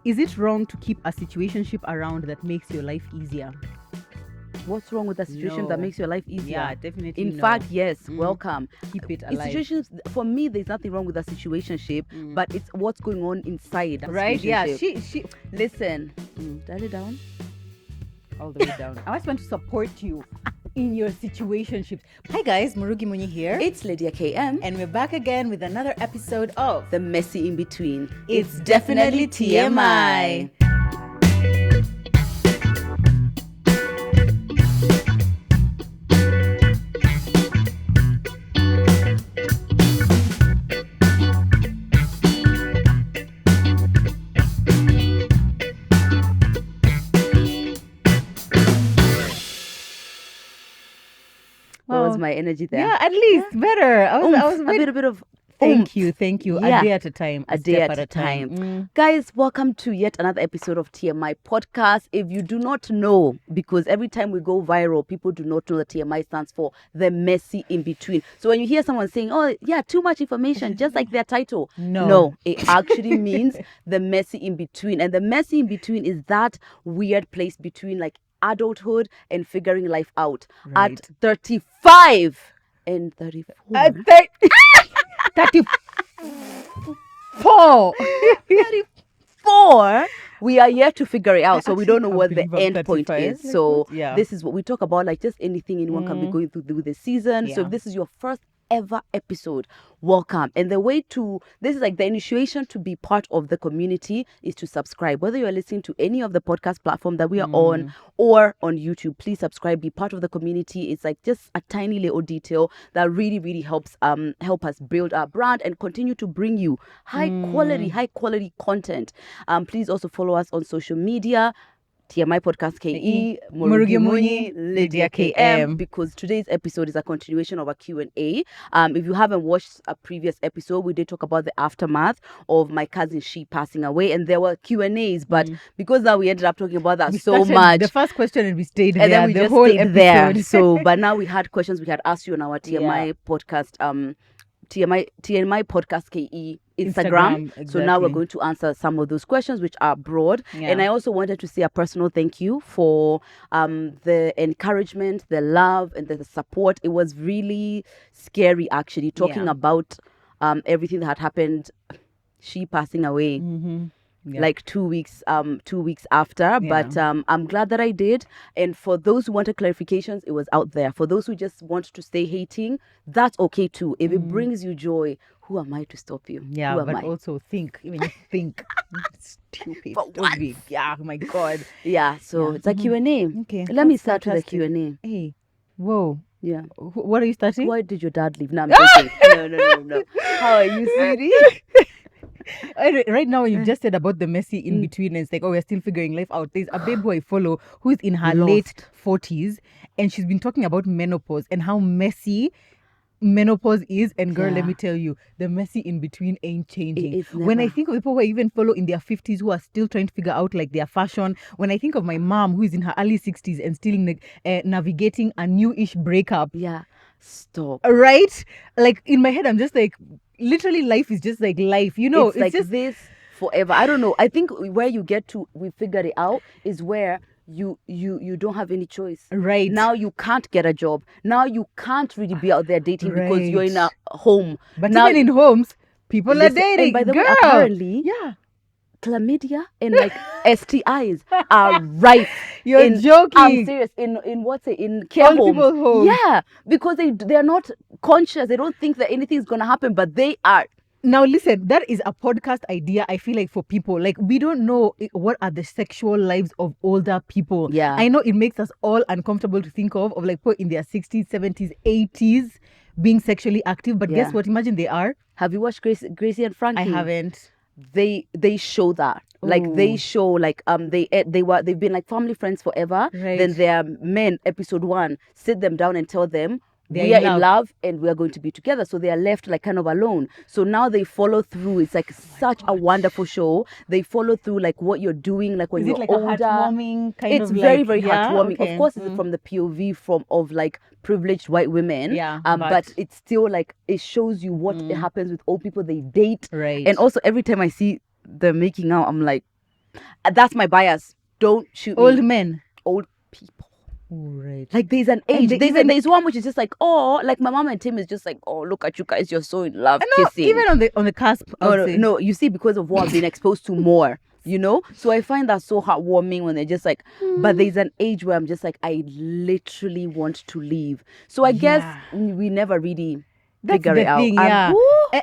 Is it wrong to keep a situationship around that makes your life easier? What's wrong with a situation that No. makes your life easier? Yeah, definitely In no. fact, yes, welcome. Keep it In alive. situations, for me, there's nothing wrong with a situationship, but it's what's going on inside a Right? Yeah. situationship. She Listen, dial it down. all the way down. I just want to support you in your situationships. Hi guys, Murugi Munyi here. It's Lydia KM. And we're back again with another episode of The messy in between. It's Definitely TMI. What was my energy there? Yeah, at least better. I was a waiting. bit of Thank you. Yeah. A day at a time. A day step at a time. Mm. Guys, welcome to yet another episode of TMI podcast. If you do not know, because every time we go viral, people do not know that TMI stands for the messy in between. So when you hear someone saying, oh yeah, too much information, just like their title. No. It actually means the messy in between. And the messy in between is that weird place between like adulthood and figuring life out. Right. At 35 and 34. 34. 34, we are yet to figure it out, so we don't know what the can't believe I'm end point 35. is. So Yeah. this is what we talk about, like just anything anyone can be going through this season. So Yeah. if this is your first ever episode, welcome. And the way to this is like the initiation to be part of the community is to subscribe. Whether you're listening to any of the podcast platform that we are on or on YouTube, please subscribe, be part of the community. It's like just a tiny little detail that really helps help us build our brand and continue to bring you high quality content. Please also follow us on social media. TMI Podcast KE, Murugi Munyi, Lydia KM, because today's episode is a continuation of a Q&A. If you haven't watched a previous episode, we did talk about the aftermath of my cousin She passing away, and there were Q&As, but because now we ended up talking about that We so started much. The first question and we stayed And there. then we the just whole stayed episode. there. So, but now we had questions we had asked you on our TMI podcast, TMI Podcast KE Instagram. So now we're exactly. going to answer some of those questions, which are broad. Yeah. And I also wanted to say a personal thank you for the encouragement, the love, and the support. It was really scary, actually, talking Yeah. about everything that had happened. She passing away. Yeah. Like 2 weeks after, but I'm glad that I did. And for those who wanted clarifications, it was out there. For those who just want to stay hating, that's okay too. If it brings you joy, who am I to stop you? Yeah, who am but I? also think. Even you think. Stupid. For Stupid. Yeah, oh my God. Yeah, so it's a Q&A. Okay. Let me that's start fantastic. with the Q&A. Hey, whoa. Yeah. What are you starting? Why did your dad leave? No, I'm joking. No. How are you, sweetie? Right now, you just said about the messy in between, and it's like, oh, we're still figuring life out. There's a babe who I follow who's in her late 40s, and she's been talking about menopause and how messy menopause is. And girl, let me tell you, the messy in between ain't changing. It's When I never. think of people who I even follow in their 50s who are still trying to figure out like their fashion, when I think of my mom who is in her early 60s and still navigating a new-ish breakup, Yeah. Stop. right? Like in my head, I'm just like, literally, life is just like life. You know, it's like just this forever. I don't know. I think where you get to, we figured it out, is where you don't have any choice. right Now you can't get a job. Now you can't really be out there dating because you're in a Right. home. But now, even in homes, people listen, are dating. and by the Girl. way, apparently, Yeah. chlamydia and like STIs are rife. You're I'm joking. serious. In in care Old homes. people's homes. Yeah, because they're not conscious. They don't think that anything's gonna happen, but they are. Now listen, that is a podcast idea. I feel like for people, like we don't know what are the sexual lives of older people. Yeah. I know it makes us all uncomfortable to think of like people in their 60s, 70s, 80s being sexually active. But Yeah. guess what? Imagine they are. Have you watched Gracie and Frankie? I haven't. They show that. Like they Ooh. show like they've been like family friends forever. Right. Then their men, episode 1, sit them down and tell them They're we are in in love. love and we are going to be together. So they are left like kind of alone. So now they follow through. It's like such a wonderful show. They follow through like what you're doing, like when Is you're it like older. a heartwarming kind It's of very, like, very yeah? heartwarming. Okay. Of course, it's from the POV of like privileged white women. Yeah, but but- it's still like it shows you what happens with old people they date. Right. And also every time I see them making out, I'm like, That's my bias. Don't shoot Old me. men. Old people. Oh, right. Like there's an And age. they even- There's one which is just like, oh, like my mom and Tim is just like, oh, look at you guys, you're so in love, No, kissing. even on the cusp. I No, would no, say. no. You see, because of what I've been exposed to more, So I find that so heartwarming when they're just like, but there's an age where I'm just like, I literally want to leave. So I guess we never really That's figure the it out. thing, yeah.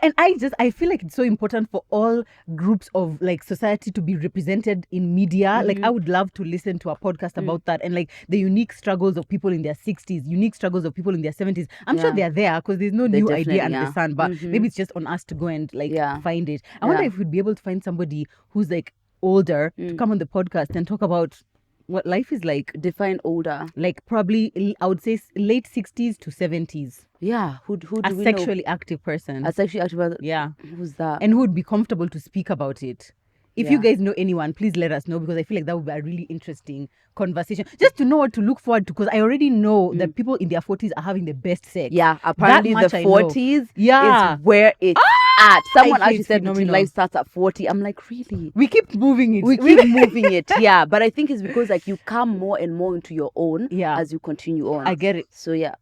And I feel like it's so important for all groups of like society to be represented in media. Like I would love to listen to a podcast about that and like the unique struggles of people in their 60s, unique struggles of people in their 70s. I'm sure they're there because there's no new idea under the sun, but maybe it's just on us to go and like find it. I wonder if we'd be able to find somebody who's like older to come on the podcast and talk about what life is like. Define older. Like probably I would say late 60s to 70s. Yeah, who do A we sexually know? active person. A sexually active person. Yeah. Who's that? And who would be comfortable to speak about it. If you guys know anyone, please let us know because I feel like that would be a really interesting conversation. Just to know what to look forward to because I already know that people in their 40s are having the best sex. Yeah, apparently That much the I know. 40s Yeah. is where it's at. Someone I actually think said it's that phenomenal. life starts at 40. I'm like, really? We keep moving it. We keep moving it. Yeah, but I think it's because like you come more and more into your own as you continue on. I get it. So yeah.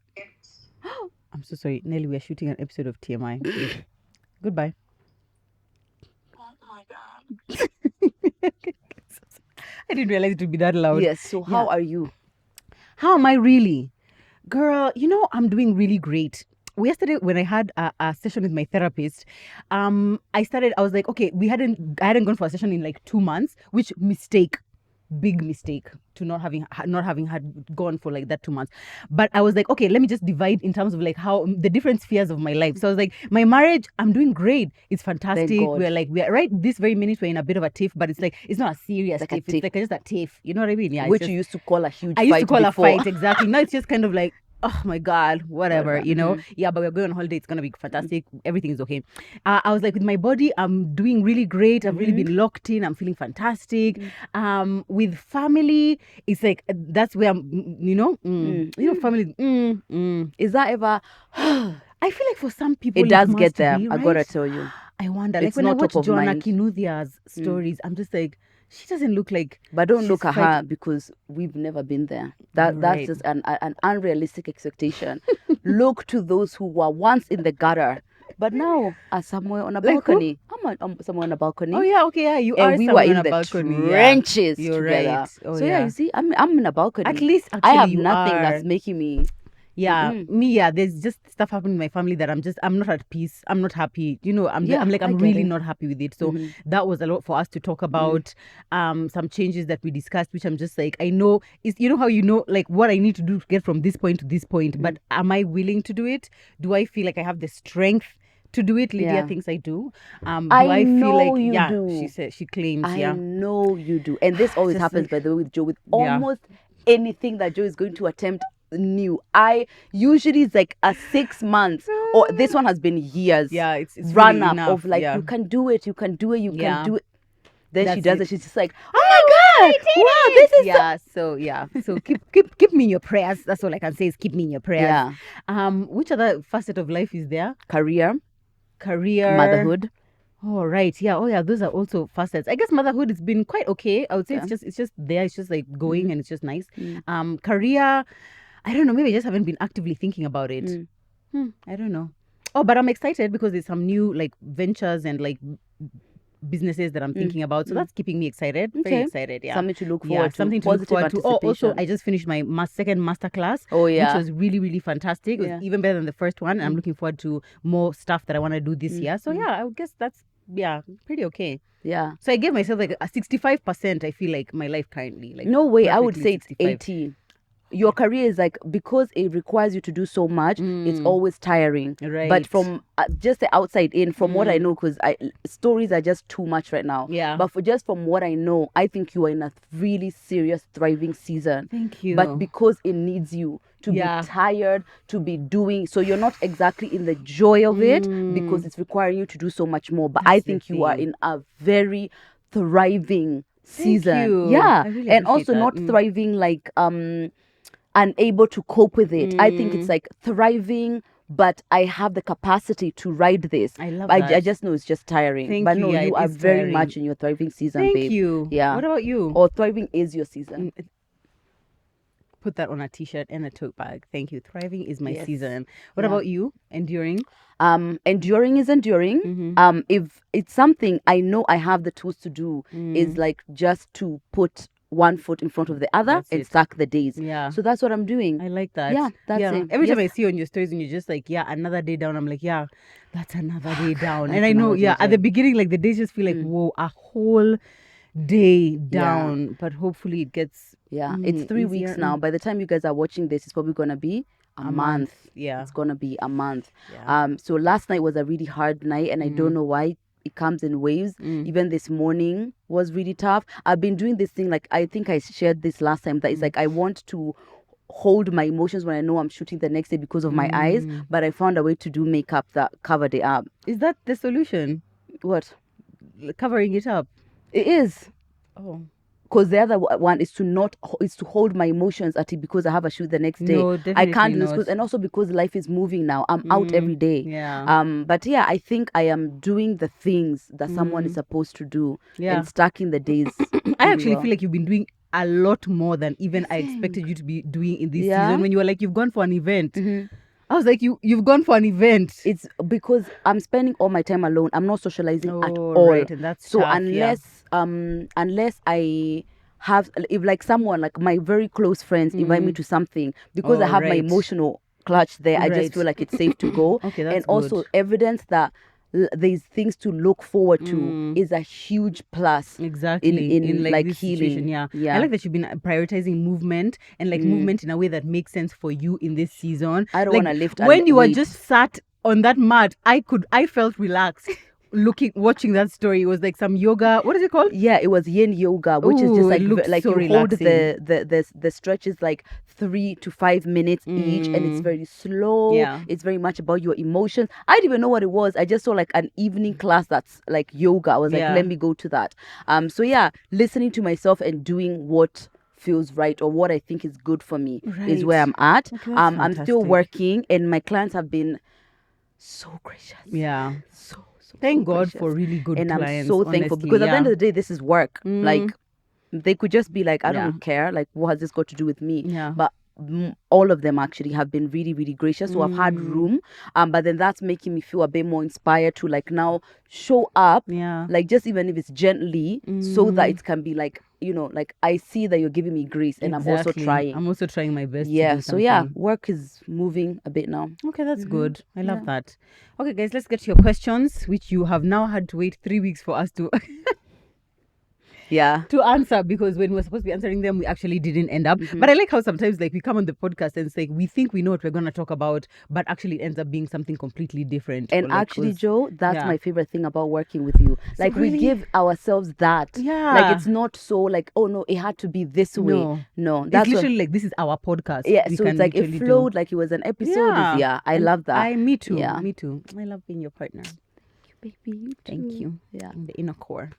I'm so sorry. Nelly, we're shooting an episode of TMI. Goodbye. Oh my God. I didn't realize it would be that loud. Yes. So how are you? How am I really? Girl, I'm doing really great. Yesterday when I had a session with my therapist, I was like, okay, I hadn't gone for a session in like 2 months, which big mistake to not having had gone for like that 2 months. But I was like, okay, let me just divide in terms of like how the different spheres of my life. So I was like, my marriage, I'm doing great. It's fantastic. God. We're right this very minute we're in a bit of a tiff, but it's like it's not a serious Like a tiff. tiff. It's like just a tiff. You know what I mean? Yeah. Which you used to call a huge I used fight to call before. a fight, exactly. Now it's just kind of like, oh my God, whatever, Yeah, but we're going on holiday. It's going to be fantastic. Everything is okay. I was like, with my body, I'm doing really great. I've really been locked in. I'm feeling fantastic. With family, it's like, that's where I'm, family. Is that ever? I feel like for some people, It does must get there. be, I gotta right? tell you. I wonder. It's Like when I not watch top of Joanna mind. Kinuthia's stories, I'm just like, she doesn't look like. But don't she's look at fight- her because we've never been there. That's Right. just an unrealistic expectation. Look to those who were once in the gutter, but now are somewhere on a Like who? balcony. I'm somewhere on a balcony. Oh yeah, okay, yeah, you are And we somewhere were on in a the balcony. trenches You're together. right. Oh, so yeah, you see, I'm in a balcony. At least I actually have you nothing are. that's making me. Yeah, there's just stuff happening in my family that I'm not at peace. I'm not happy. I'm Yeah, I I'm get really it. not happy with it. So that was a lot for us to talk about. Some changes that we discussed, which I'm just like, I know is how like what I need to do to get from this point to this point. But am I willing to do it? Do I feel like I have the strength to do it? Lydia Yeah. thinks I do. Do I I feel know like you yeah? do. She said she claims I yeah. know you do, and this always Just happens like- by the way with Joe. With Yeah. almost anything that Joe is going to attempt new, I usually it's like a 6 months, or this one has been years. Yeah, it's run really up enough, of like yeah. you can do it, you can do it, you Yeah. can do it. Then she That's does it. it. She's just like, oh my God, wow, this is so keep me in your prayers. That's all I can say is keep me in your prayers. Yeah. Which other facet of life is there? Career, Career, motherhood. Oh right, yeah. Oh yeah, those are also facets. I guess motherhood has been quite okay. I would say it's just there. It's just like going and it's just nice. Career, I don't know. Maybe I just haven't been actively thinking about it. I don't know. Oh, but I'm excited because there's some new like ventures and like businesses that I'm thinking about. So that's keeping me excited. Very Okay. excited. Yeah. Something to look forward to. Something to look Positive forward to. Oh, also, anticipation. I just finished my second master class. Oh, yeah. Which was really, really fantastic. It was Yeah. even better than the first one. And I'm looking forward to more stuff that I want to do this year. So yeah, I would guess that's pretty okay. Yeah. So I gave myself like a 65%. I feel like my life currently. Like No way. I would perfectly say it's 65. 80. Your career is like, because it requires you to do so much, it's always tiring. Right. But from just the outside in, from what I know, because stories are just too much right now. Yeah. But from what I know, I think you are in a really serious, thriving season. Thank you. But because it needs you to Yeah. be tired, to be doing, so you're not exactly in the joy of it because it's requiring you to do so much more. But I That's the think you are thing. in a very thriving season. you. Yeah. I really And appreciate also that. not thriving like unable to cope with it. I think it's like thriving but I have the capacity to ride this. I love I that. just know it's just tiring. Thank but you. no, Yeah, you it are is very tiring. much in your thriving season, Thank babe. you. Yeah. What about you? Or thriving is your season. Put that on a t-shirt and a tote bag. Thank you. Thriving is my Yes. season. What Yeah. about you? Enduring? Enduring is enduring. If it's something I know I have the tools to do, is like just to put one foot in front of the other That's and it. stack the days. Yeah. So that's what I'm doing. I like that. Yeah, that's it. Every time Yes. I see you on your stories and you're just like, yeah, another day down, I'm like, yeah, that's another day down. That's And I know, another day yeah, at the down. beginning, like the days just feel like, whoa, a whole day down. But hopefully it gets Yeah, it's 3 easier. weeks now. By the time you guys are watching this, it's probably gonna be a month. Yeah. It's gonna be a month. Yeah. So last night was a really hard night, and I don't know why it comes in waves. Even this morning was really tough. I've been doing this thing, like I think I shared this last time, that it's like I want to hold my emotions when I know I'm shooting the next day because of my eyes, but I found a way to do makeup that covered it up. Is that the solution? What? Covering it up? It is. Oh. Because the other one is to hold my emotions at it because I have a shoot the next day. No, I definitely can't do this not. and also because life is moving now. I'm out every day. Yeah. But yeah, I think I am doing the things that someone is supposed to do and stacking the days. I actually feel like you've been doing a lot more than even I expected you to be doing in this season. When you were like, you've gone for an event. I was like, you've gone for an event. It's because I'm spending all my time alone. I'm not socializing at all. Right, and that's so tough, unless I have, if like someone like my very close friends invite me to something, because I have my right. emotional clutch there, I Right. just feel like it's safe to go. Okay, that's and also good. evidence that there's things to look forward to is a huge plus. Exactly. in like this healing. situation, yeah. I like that you've been prioritizing movement and like movement in a way that makes sense for you in this season. I don't Like, wanna lift when you were weight. just sat on that mat, I felt relaxed watching that story. It was like some yoga. What is it called? Yeah, it was yin yoga, which is Ooh, just it like looked like so you hold relaxing. the stretches like 3 to 5 minutes each, and it's very slow. Yeah. It's very much about your emotions. I didn't even know what it was. I just saw like an evening class that's like yoga. I was like, Yeah. let me go to that. So yeah, listening to myself and doing what feels right or what I think is good for me is where Right. I'm at. Okay, that's I'm still fantastic. working, and my clients have been so gracious. Yeah. So Thank God gracious. for really good And clients. I'm so thankful honestly, because at the end yeah. of the day, this is work. Like they could just be like, I Yeah. don't care. Like, what has this got to do with me? Yeah. But all of them actually have been really, really gracious. So I've had room. But then that's making me feel a bit more inspired to like now show up. Yeah. Like just even if it's gently, so that it can be like, you know, like I see that you're giving me grace, and I'm also Exactly. trying. I'm also trying my best. Yeah. To do So yeah, something. work is moving a bit now. Okay, that's good. I love that. Okay, guys, let's get to your questions, which you have now had to wait 3 weeks for us to Yeah. to answer, because when we were supposed to be answering them, we actually didn't end up. But I like how sometimes like we come on the podcast and it's like we think we know what we're going to talk about, but actually it ends up being something completely different. And Or, like, actually, was- Joe, that's yeah. my favorite thing about working with you. Like really? we give ourselves that. Yeah. Like it's not so like, oh no, it had to be this way. No, that's it's what- literally like this is our podcast. yeah. We So can it's like it literally do. flowed like it was an episode. Yeah, I And love that. Me too. Yeah. Me too. I love being your partner. Baby, you Thank too. you. Yeah. In the inner core.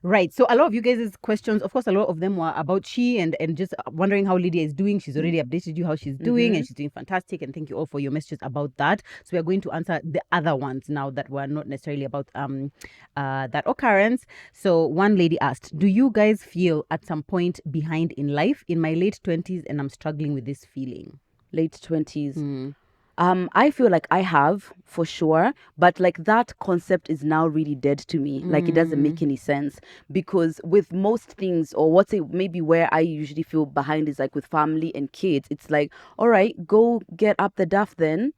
Right. So a lot of you guys' questions, of course, a lot of them were about she and just wondering how Lydia is doing. She's already updated you how she's doing, and she's doing fantastic. And thank you all for your messages about that. So we are going to answer the other ones now that were not necessarily about that occurrence. So one lady asked, do you guys feel at some point behind in life? In my late 20s, and I'm struggling with this feeling. Late 20s. I feel like I have for sure, but like that concept is now really dead to me. Like it doesn't make any sense, because with most things, or what's it, maybe where I usually feel behind is like with family and kids. It's like, all right, go get up the duff then.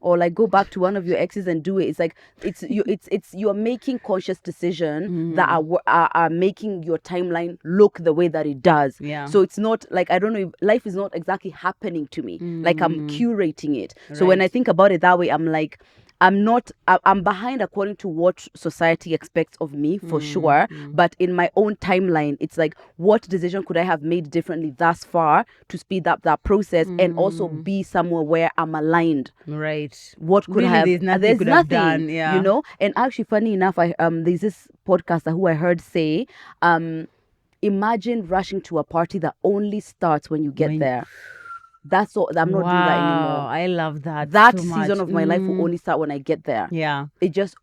Or like go back to one of your exes and do it. It's like it's you're making conscious decision that are making your timeline look the way that it does. Yeah. So it's not like, I don't know, if life is not exactly happening to me. Like I'm curating it. So when I think about it that way, I'm like, I'm behind according to what society expects of me for sure. But in my own timeline, it's like, what decision could I have made differently thus far to speed up that process and also be somewhere where I'm aligned? Right. What could Really, have there's nothing you could have done, yeah. you know? And actually, funny enough, I there's this podcaster who I heard say, imagine rushing to a party that only starts when you get there. That's all. I'm not doing that anymore. Wow, I love that. That so season much. of my life will only start when I get there. Yeah. It just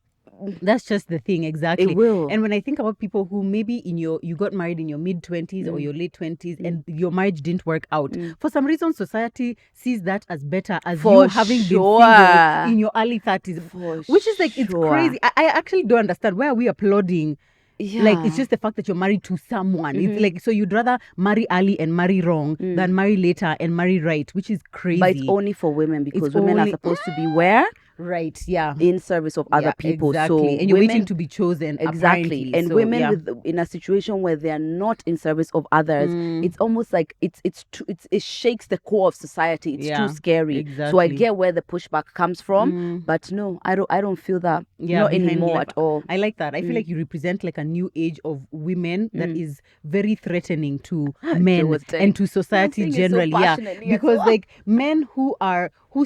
That's just the thing, exactly. It will. And when I think about people who maybe you got married in your mid-20s or your late 20s and your marriage didn't work out, for some reason society sees that as better as For you having been sure. single in your early 30s, For which is like it's sure. crazy. I actually don't understand. Why are we applauding? Like, it's Yeah. just the fact that you're married to someone. It's like, so you'd rather marry early and marry wrong than marry later and marry right, which is crazy. But it's only for women because women are only- supposed to be where? Right, yeah. In service of other Yeah, people. exactly. So and you're women, waiting to be chosen. exactly. Apparently. And So, women yeah. with in a situation where they are not in service of others, it's almost like it shakes the core of society. It's Yeah, too scary. So I exactly. get where the pushback comes from, but no, I don't feel that. Yeah, not behind anymore left- at all. I like that. I feel like you represent like a new age of women that is very threatening to men was saying- and to society saying it so generally. Yeah, passionately as because well. like men who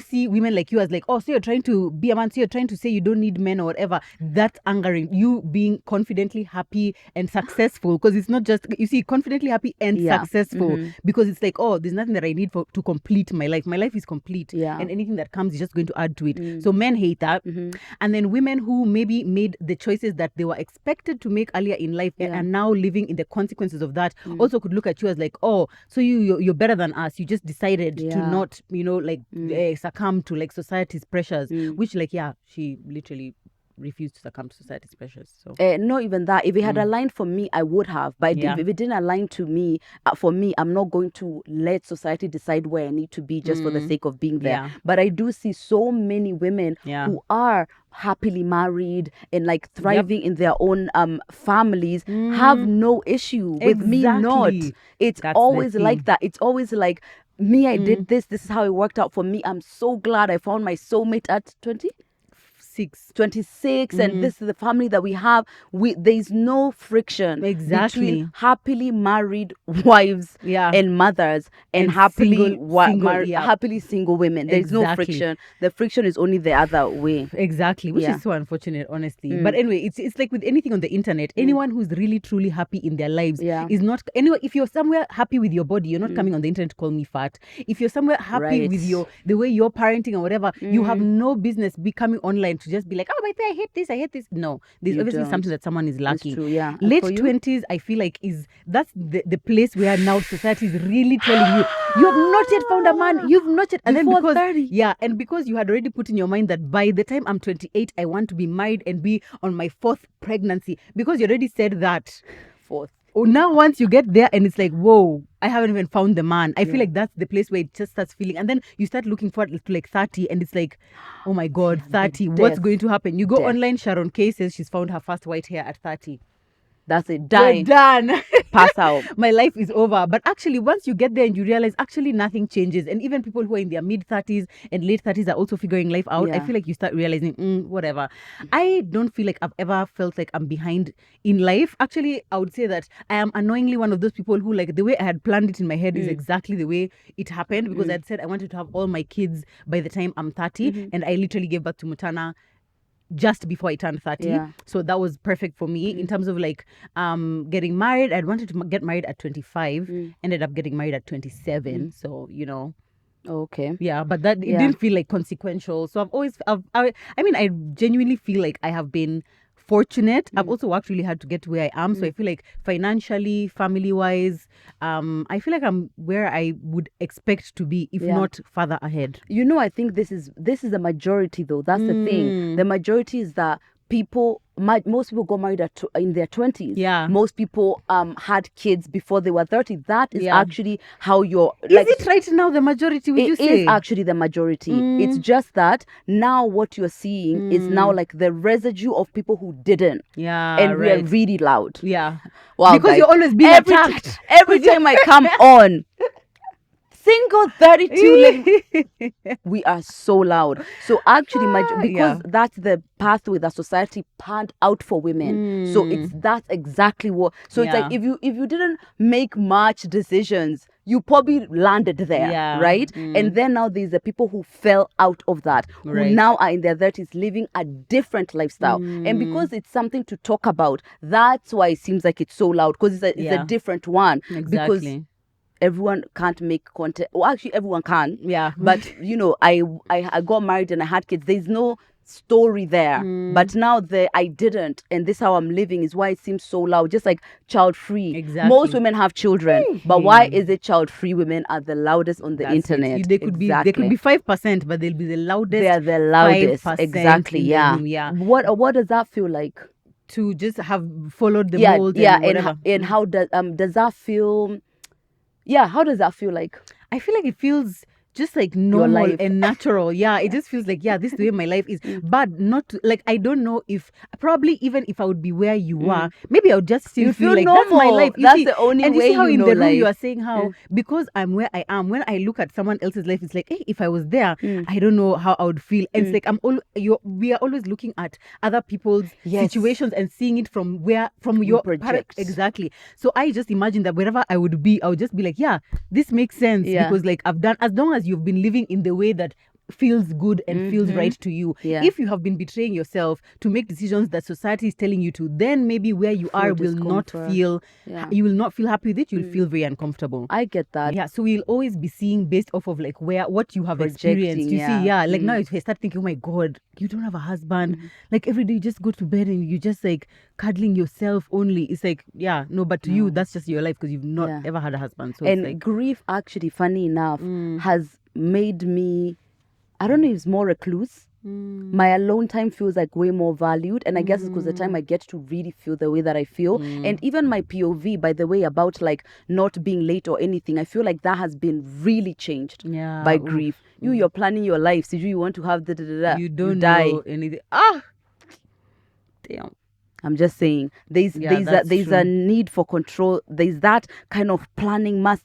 see women like you as like, oh, so you're trying to be a man, so you're trying to say you don't need men or whatever. That's angering. You being confidently happy and successful, because it's not just, you see, confidently happy and Yeah. successful, because it's like, oh, there's nothing that I need to complete my life. My life is complete, Yeah. and anything that comes is just going to add to it. So men hate that. And then women who maybe made the choices that they were expected to make earlier in life and are now living in the consequences of that also could look at you as like, oh, so you're better than us. You just decided to Yeah. not, like succumb to like society's pressures, which like, yeah, she literally refused to succumb to society's pressures. So Not even that. If it had aligned for me, I would have. But Yeah. if it didn't align to me, for me, I'm not going to let society decide where I need to be just for the sake of being there. Yeah. But I do see so many women Yeah. who are happily married and like thriving in their own families have no issue with me not. Exactly. It's That's the always thing. like that. It's always like me, I did this. This is how it worked out for me. I'm so glad I found my soulmate at 20. 26 and this is the family that we have. There's no friction Exactly. between happily married wives Yeah. and mothers and, And happily single, yeah. happily single women. There's no Exactly. friction. The friction is only the other way. Exactly, which Yeah. is so unfortunate, honestly. But anyway, it's like with anything on the internet, anyone who's really truly happy in their lives Yeah. is not. Anyway, if you're somewhere happy with your body, you're not coming on the internet to call me fat. If you're somewhere happy with Right. the way you're parenting or whatever, you have no business be coming online to just be like, oh, by the way, I hate this, I hate this. No, there's You obviously don't. something that someone is lacking. true, yeah. And Late for you? 20s, I feel like that's the place where now society is really telling you, you have not yet found a man, you've not yet, and then Before because 30. yeah, and because you had already put in your mind that by the time I'm 28, I want to be married and be on my 4th pregnancy, because you already said that. Fourth. Oh, now once you get there and it's like, whoa, I haven't even found the man. I feel like that's the place where it just starts feeling. And then you start looking forward to like 30 and it's like, oh my God, 30, what's death. going to happen? You go Death. online, Sharon Kay says she's found her first white hair at 30. That's it. You're Die. done. Pass out. My life is over. But actually, once you get there and you realize actually nothing changes, and even people who are in their mid 30s and late 30s are also figuring life out, I Yeah. feel like you start realizing, whatever. I don't feel like I've ever felt like I'm behind in life. Actually, I would say that I am annoyingly one of those people who, like, the way I had planned it in my head is exactly the way it happened, because I'd said I wanted to have all my kids by the time I'm 30, and I literally gave birth to Mutana just before I turned 30. Yeah. So that was perfect for me in terms of like getting married. I'd wanted to get married at 25, ended up getting married at 27. So, Okay. yeah, but that it Yeah. didn't feel like consequential. So I mean, I genuinely feel like I have been fortunate. I've also worked really hard to get to where I am. So I feel like financially, family wise, I feel like I'm where I would expect to be, if Yeah. not further ahead. I think this is the majority though. That's the thing. The majority is that most people got married in their 20s. Yeah. Most people had kids before they were 30. That is Yeah. actually how you're Is it right now the majority, would you It say? is actually the majority. It's just that now what you're seeing is now like the residue of people who didn't. Yeah, And we are right. really loud. Yeah. Wow, Because guys, you're always being every attacked. every time I come on, single 32 we are so loud. So actually because Yeah. that's the pathway that society planned out for women. So that's exactly what. So it's like Yeah. if you didn't make much decisions, you probably landed there. Yeah. Right. And then now there's the people who fell out of that, who Right. now are in their 30s living a different lifestyle. And because it's something to talk about, that's why it seems like it's so loud, because it's a Yeah. different one. Because Exactly. everyone can't make content. Well, actually, everyone can. Yeah. But I got married and I had kids. There's no story there. But now I didn't, and this how I'm living is why it seems so loud. Just like child free. Exactly. Most women have children, but why is it child free women are the loudest on the That's it. internet? They could be 5%, but they'll be the loudest. They are the loudest. 5% Exactly. in the Yeah. room, yeah. What does that feel like? To just have followed the Yeah. mold Yeah. and whatever. And how does that feel? Yeah. How does that feel like? I feel like it feels just like normal life. and natural. Yeah, it just feels like, yeah, this is the way my life is. But not like, I don't know if, probably even if I would be where you are, maybe I would just still You feel feel like that's my normal. life. You That's see, the only and you way see how you in know the room you life. are saying how, because I'm where I am, when I look at someone else's life, it's like, hey, if I was there, I don't know how I would feel. And it's like, we are always looking at other people's Yes. situations and seeing it from your project. exactly. So I just imagine that wherever I would be, I would just be like, yeah, this makes sense. Yeah. Because like I've done, as long as you've been living in the way that feels good and feels right to you. Yeah. If you have been betraying yourself to make decisions that society is telling you to, then maybe where you are will not discomfort. feel, Yeah. you will not feel happy with it. You'll feel very uncomfortable. I get that. Yeah, so we'll always be seeing based off of like what you have Projecting, experienced. You yeah. see, yeah, like now if I start thinking, oh my God, you don't have a husband. Like every day you just go to bed and you just like cuddling yourself only. It's like, yeah, no, but to you that's just your life because you've not Yeah. ever had a husband. So And it's like, grief, actually, funny enough, has made me, I don't know if it's more recluse. My alone time feels like way more valued, and I guess it's because the time I get to really feel the way that I feel. And even my POV, by the way, about like not being late or anything, I feel like that has been really changed yeah, by oof. grief. You're planning your life, so you want to have You don't die. know anything. Ah, damn. I'm just saying, there's that's a true. need for control. There's that kind of planning must.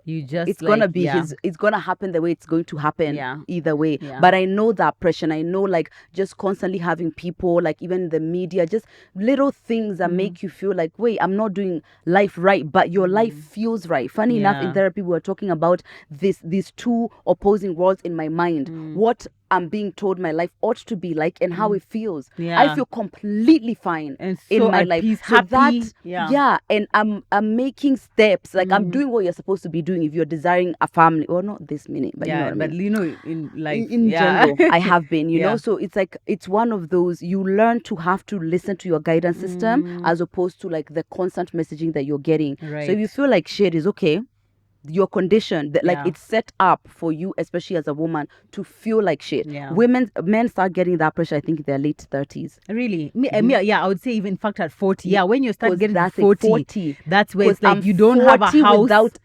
You just It's gonna like, be yeah. it's gonna happen the way it's going to happen. Yeah. Either way. Yeah. But I know that pressure, and I know like just constantly having people, like even the media, just little things that make you feel like, wait, I'm not doing life right, but your life feels right. Funny enough, in Yeah. therapy we were talking about these two opposing worlds in my mind. What I'm being told my life ought to be like and how it feels. Yeah. I feel completely fine And in so my at life. peace, So happy. that Yeah. and I'm making steps. Like I'm doing what you're supposed to be doing if you're desiring a family, or not this minute, but you know Yeah, what I but mean. you know, in life, In yeah. general, I have been, you Yeah. know. So it's like it's one of those you learn to have to listen to your guidance system as opposed to like the constant messaging that you're getting. So if you Right. feel like shit is okay, your condition that like Yeah. it's set up for you, especially as a woman, to feel like shit. Yeah. Men start getting that pressure, I think, in their late 30s. Really? Yeah, I would say even in fact at 40. Yeah, when you start 'Cause getting to that's it, 40, that's where it's 'Cause like I'm you don't have a 40 house. without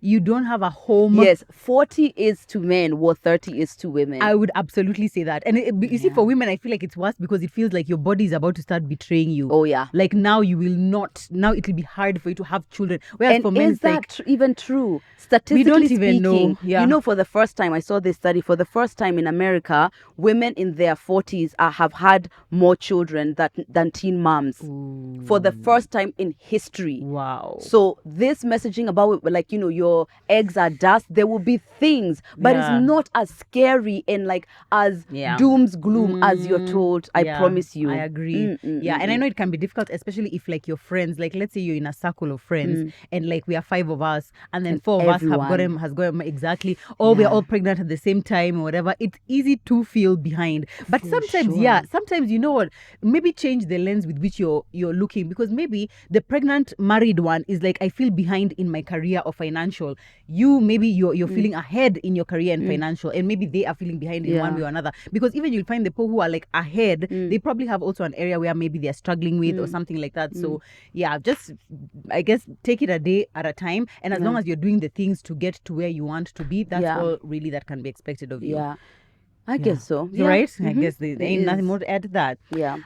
You don't have a home. Yes, 40 is to men what 30 is to women. I would absolutely say that. And you see, for women, I feel like it's worse because it feels like your body is about to start betraying you. Oh, yeah. Like now you will not. Now it will be hard for you to have children. Whereas And for men, is it's like, that even true? Statistically we don't speaking, even know. Yeah. you know, for the first time, I saw this study. For the first time in America, women in their 40s have had more children than teen moms. Ooh. For the first time in history. Wow. So this messaging about like, you know, your eggs are dust, there will be things, but Yeah. it's not as scary and like as Yeah. doom's gloom as you're told. I Yeah, promise you. I agree. Yeah, and I know it can be difficult, especially if like your friends, like let's say you're in a circle of friends and like we are 5 of us and then 4 of us everyone. has got him exactly, or we're all pregnant at the same time or whatever. It's easy to feel behind. But sometimes, sure. sometimes you know what? Maybe change the lens with which you're looking, because maybe the pregnant married one is like, I feel behind in my career or financial. You maybe you're feeling ahead in your career and financial, and maybe they are feeling behind in one way or another. Because even you'll find the people who are like ahead, they probably have also an area where maybe they're struggling with or something like that. So yeah, just I guess take it a day at a time, and as long as you're doing the things to get to where you want to be, that's all really that can be expected of you. Yeah. I guess so. Yeah. Right? I Mhm. guess there ain't nothing more to add to that. Yeah.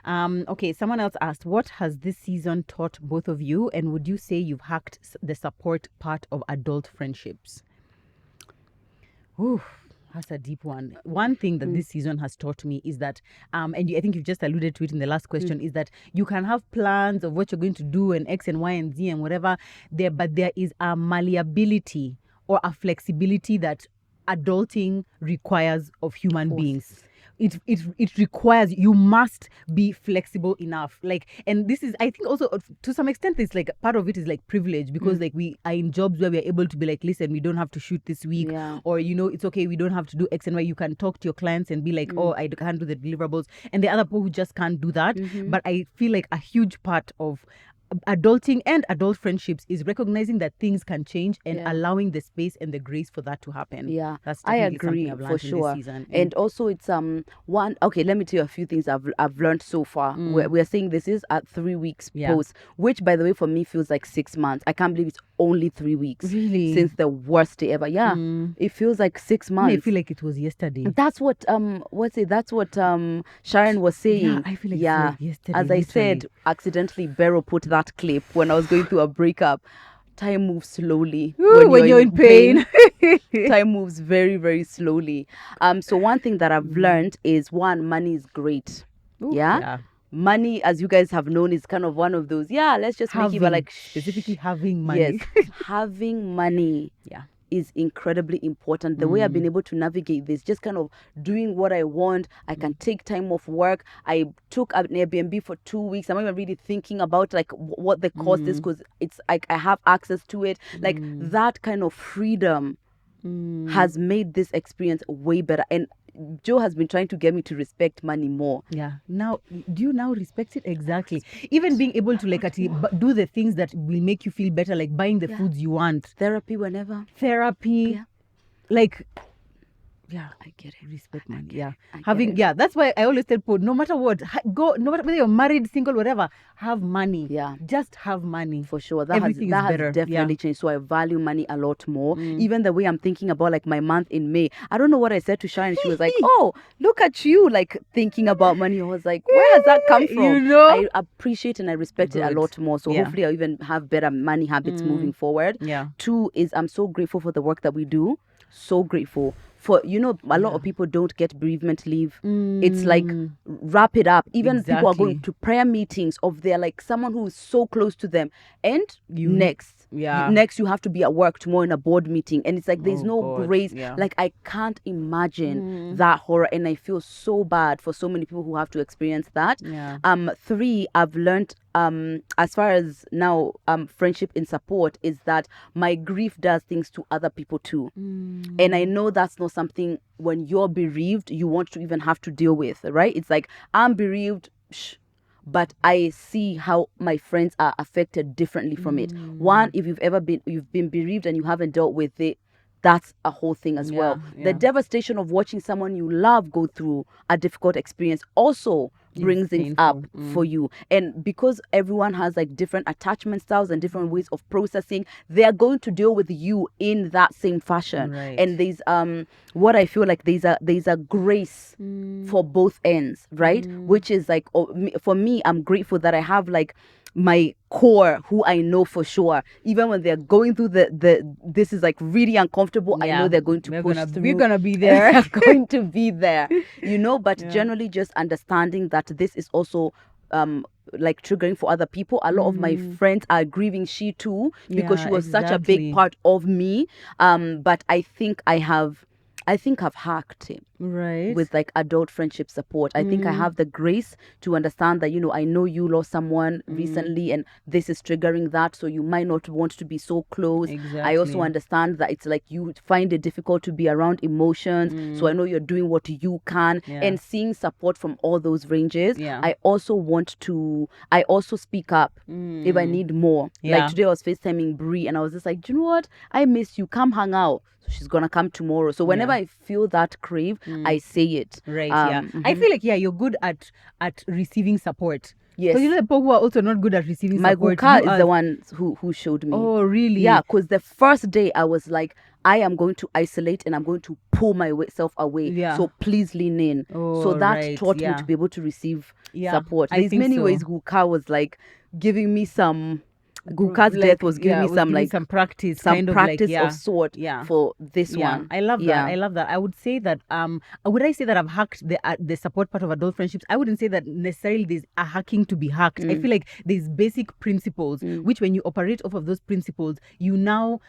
Okay, someone else asked, what has this season taught both of you, and would you say you've hacked the support part of adult friendships? Ooh, that's a deep one. One thing that this season has taught me is that, and I think you've just alluded to it in the last question, is that you can have plans of what you're going to do and X and Y and Z and whatever there, but there is a malleability or a flexibility that adulting requires of human beings. it requires, you must be flexible enough. Like, and this is, I think also to some extent, it's like part of it is like privilege, because like we are in jobs where we are able to be like, listen, we don't have to shoot this week, or it's okay, we don't have to do X and Y. You can talk to your clients and be like, oh, I can't do the deliverables, and there are other people who just can't do that. But I feel like a huge part of adulting and adult friendships is recognizing that things can change and allowing the space and the grace for that to happen. That's I agree, something I've for learned sure. in this season. And also it's one, okay, let me tell you a few things I've learned so far. We're saying this is at 3 weeks post, which by the way for me feels like 6 months. I can't believe it's only 3 weeks Really? since the worst day ever. It feels like 6 months. I feel like it was yesterday. That's what Sharon was saying. Yeah, I feel like it was like yesterday, as I literally. said, accidentally Beryl put that clip when I was going through a breakup. Time moves slowly when you're in pain. Time moves very, very slowly. So one thing that I've learned is, one, money is great. Money, as you guys have known, is kind of one of those, let's just make it like specifically having money. Yes, having money is incredibly important. The way I've been able to navigate this, just kind of doing what I want. I can take time off work. I took an Airbnb for 2 weeks. I'm not even really thinking about like what the cost is, because it's like I have access to it. Like that kind of freedom has made this experience way better. And Joe has been trying to get me to respect money more. Now, do you now respect it? Exactly. Even being able to like do the things that will make you feel better, like buying the foods you want. Therapy whenever. Like, I get it. Respect money. That's why I always tell people, no matter what, go, no matter whether you're married, single, whatever, have money. Just have money. For sure. That has definitely changed. So I value money a lot more. Even the way I'm thinking about like my month in May. I don't know what I said to Sharon. She was like, oh, look at you, like thinking about money. I was like, where has that come from? I appreciate and I respect it a lot more. So hopefully I'll even have better money habits moving forward. Two is, I'm so grateful for the work that we do. So grateful for, a lot of people don't get bereavement leave. It's like, wrap it up. Even people are going to prayer meetings of their like someone who is so close to them, and next you have to be at work tomorrow in a board meeting, and it's like there's no grace. Like I can't imagine that horror, and I feel so bad for so many people who have to experience that. Three, I've learned as far as now friendship in support is that my grief does things to other people too, and I know that's not something when you're bereaved you want to even have to deal with, right? It's like, I'm bereaved, but I see how my friends are affected differently from it. One, if you've been bereaved and you haven't dealt with it, that's a whole thing as well. The devastation of watching someone you love go through a difficult experience also brings things up for you. And because everyone has like different attachment styles and different ways of processing, they are going to deal with you in that same fashion. And there's what I feel like there's a grace for both ends, right? Which is like, for me, I'm grateful that I have like my core who I know for sure, even when they're going through this is like really uncomfortable, I know they're going to push through. We're gonna be there. They're going to be there, but generally just understanding that this is also like triggering for other people. A lot of my friends are grieving she too, because she was such a big part of me, but I think I've hacked him with like adult friendship support. I think I have the grace to understand that, I know you lost someone recently and this is triggering that, so you might not want to be so close. I also understand that it's like you find it difficult to be around emotions, so I know you're doing what you can, and seeing support from all those ranges. I also speak up if I need more. Like today I was FaceTiming Bree and I was just like, do you know what? I miss you. Come hang out. So she's gonna come tomorrow. So whenever I feel that crave, I say it. I feel like you're good at receiving support. Yes. So the people who are also not good at receiving my support. My Guka is the one who showed me. Oh, really? Yeah, because the first day I was like, I am going to isolate and I'm going to pull myself away. So please lean in. So that taught me to be able to receive support. There's many ways Guka was like giving me some. Guka's death was giving me some practice, of sort for this one. I love that. I love that. I would say that would I say that I've hacked the support part of adult friendships? I wouldn't say that necessarily there's a hacking to be hacked. I feel like there's basic principles which when you operate off of those principles, you now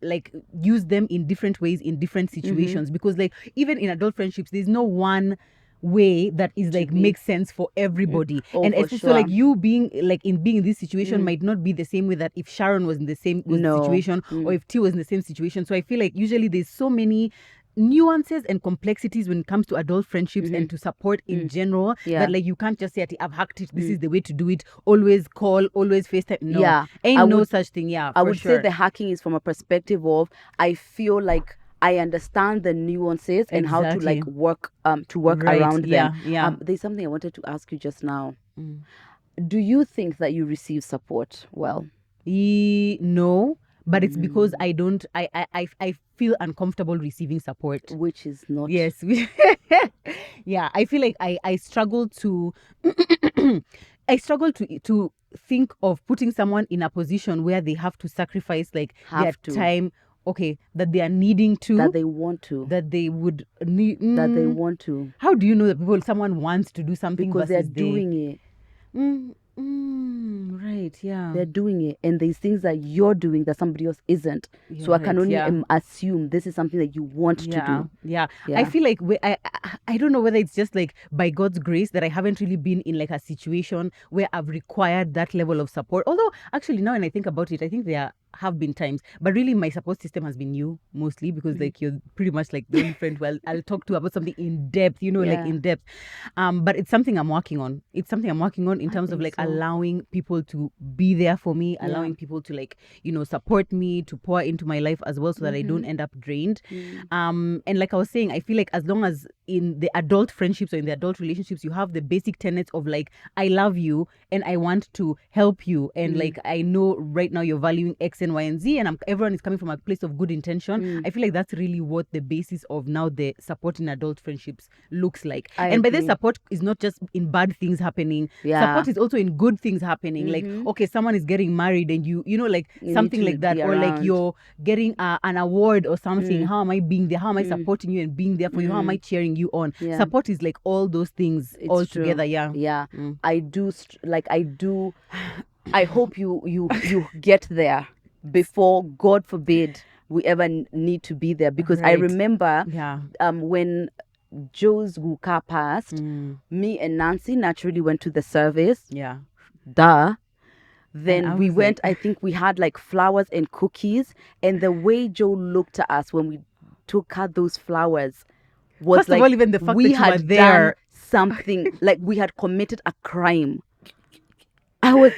like use them in different ways in different situations, because like even in adult friendships there's no one way that is like be. makes sense for everybody. Oh, And for especially so like sure. you being in this situation might not be the same way that if Sharon was in the same No. situation, or if T was in the same situation. So I feel like usually there's so many nuances and complexities when it comes to adult friendships and to support in general, Yeah. that like you can't just say, I've hacked it, this is the way to do it, always call, always FaceTime. No, Yeah. ain't I no would- such thing. Yeah, I for would sure. say the hacking is from a perspective of I feel like I understand the nuances and how to like Exactly. work Right, around them. yeah. There's something I wanted to ask you just now. Do you think that you receive support well? No, but it's because I don't I feel uncomfortable receiving support. Which is not. Yes. Yeah, I feel like I struggle to I struggle to think of putting someone in a position where they have to sacrifice like their time, okay, that they are needing to, That they want to. that they would need, That they want to. How do you know that someone wants to do something Because they're versus doing it. right, yeah. They're doing it, and there's things that you're doing that somebody else isn't. So I can right, only yeah. Assume this is something that you want to do. Yeah. Yeah. I feel like I don't know whether it's just like by God's grace that I haven't really been in like a situation where I've required that level of support. Although actually now when I think about it, I think there have been times, but really my support system has been you mostly, because like you're pretty much like the only friend who I'll talk to about something in depth, like in depth. But it's something I'm working on. It's something I'm working on in terms of like allowing people to be there for me, allowing people to like, support me, to pour into my life as well, so that I don't end up drained. And like I was saying, I feel like as long as in the adult friendships or in the adult relationships, you have the basic tenets of like, I love you and I want to help you. And like, I know right now you're valuing X and Y and Z, and everyone is coming from a place of good intention. I feel like that's really what the basis of now the support in adult friendships looks like. And by this, support is not just in bad things happening. Support is also in good things happening. Like, okay, someone is getting married and you like You something need to like that, be or like around. you're getting an award or something. How am I being there? How am I supporting you and being there for you? How am I cheering you on? Support is like all those things all together. Yeah. I do I hope you get there before, God forbid, we ever need to be there, because I Right. remember Yeah. when Joe's Guka passed, me and Nancy naturally went to the service. Yeah. Duh. And I Then we was went, like- I think we had like flowers and cookies, and the way Joe looked at us when we took out those flowers was First like of all, even the fact we that you had were there. done something, like we had committed a crime. I was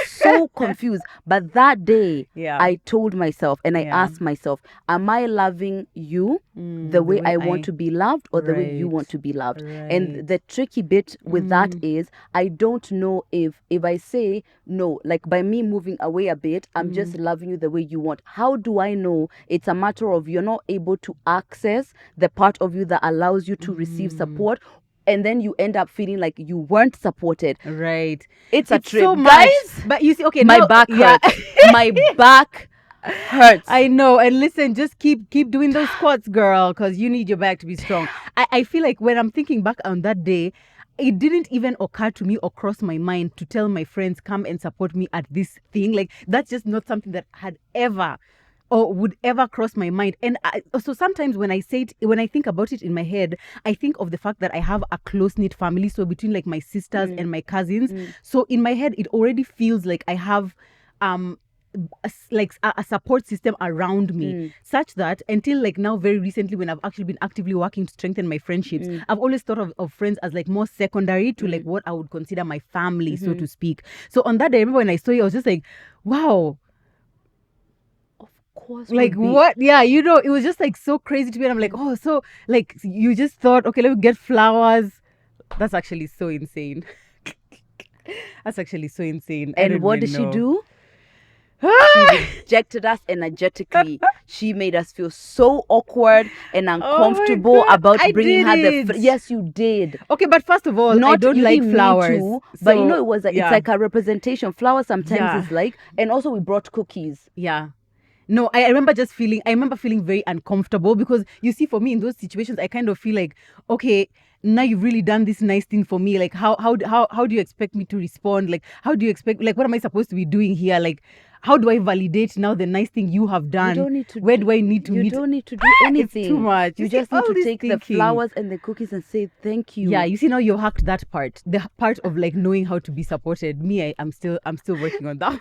so confused. But that day, Yeah. I told myself and I Yeah. asked myself, am I loving you the way I want to be loved, or the way you Right. want to be loved? Right. And the tricky bit with that is I don't know if I say no, like by me moving away a bit, I'm just loving you the way you want. How do I know it's a matter of you're not able to access the part of you that allows you to receive support, and then you end up feeling like you weren't supported? Right. It's a trip, so much. guys. But you see, okay, My now- back yeah. hurts. My back hurts. I know. And listen, just keep doing those squats, girl, because you need your back to be strong. I feel like when I'm thinking back on that day, it didn't even occur to me or cross my mind to tell my friends, come and support me at this thing. Like, that's just not something that had ever or would ever cross my mind. And so sometimes when I think about it in my head, I think of the fact that I have a close-knit family. So between like my sisters and my cousins. So in my head, it already feels like I have a support system around me, such that until like now very recently, when I've actually been actively working to strengthen my friendships, I've always thought of friends as like more secondary to like what I would consider my family, so to speak. So on that day, I remember when I saw you, I was just like, wow, Course like would be. what? Yeah, it was just like so crazy to me. And I'm like, oh, so like you just thought, okay, let me get flowers. That's actually so insane. That's actually so insane. I And don't what even did she know. do? She rejected us energetically. She made us feel so awkward and uncomfortable God, about I bringing her did the it. yes, you did. Okay, but first of all, I Not don't you like didn't mean flowers. to, but So, it was it's yeah. like a representation. Flowers sometimes Yeah. is like, and also we brought cookies. Yeah. No, I remember feeling very uncomfortable, because you see, for me in those situations, I kind of feel like, okay, now you've really done this nice thing for me. Like, how do you expect me to respond? Like, how do you expect, like, what am I supposed to be doing here? Like, How do I validate now the nice thing you have done? You don't need to. Where do I need to You meet? don't need to do anything. It's too much. You see, just need all to this take the thinking. flowers and the cookies and say thank you. Yeah, you see now you've hacked that part. The part of like knowing how to be supported. Me, I'm still working on that.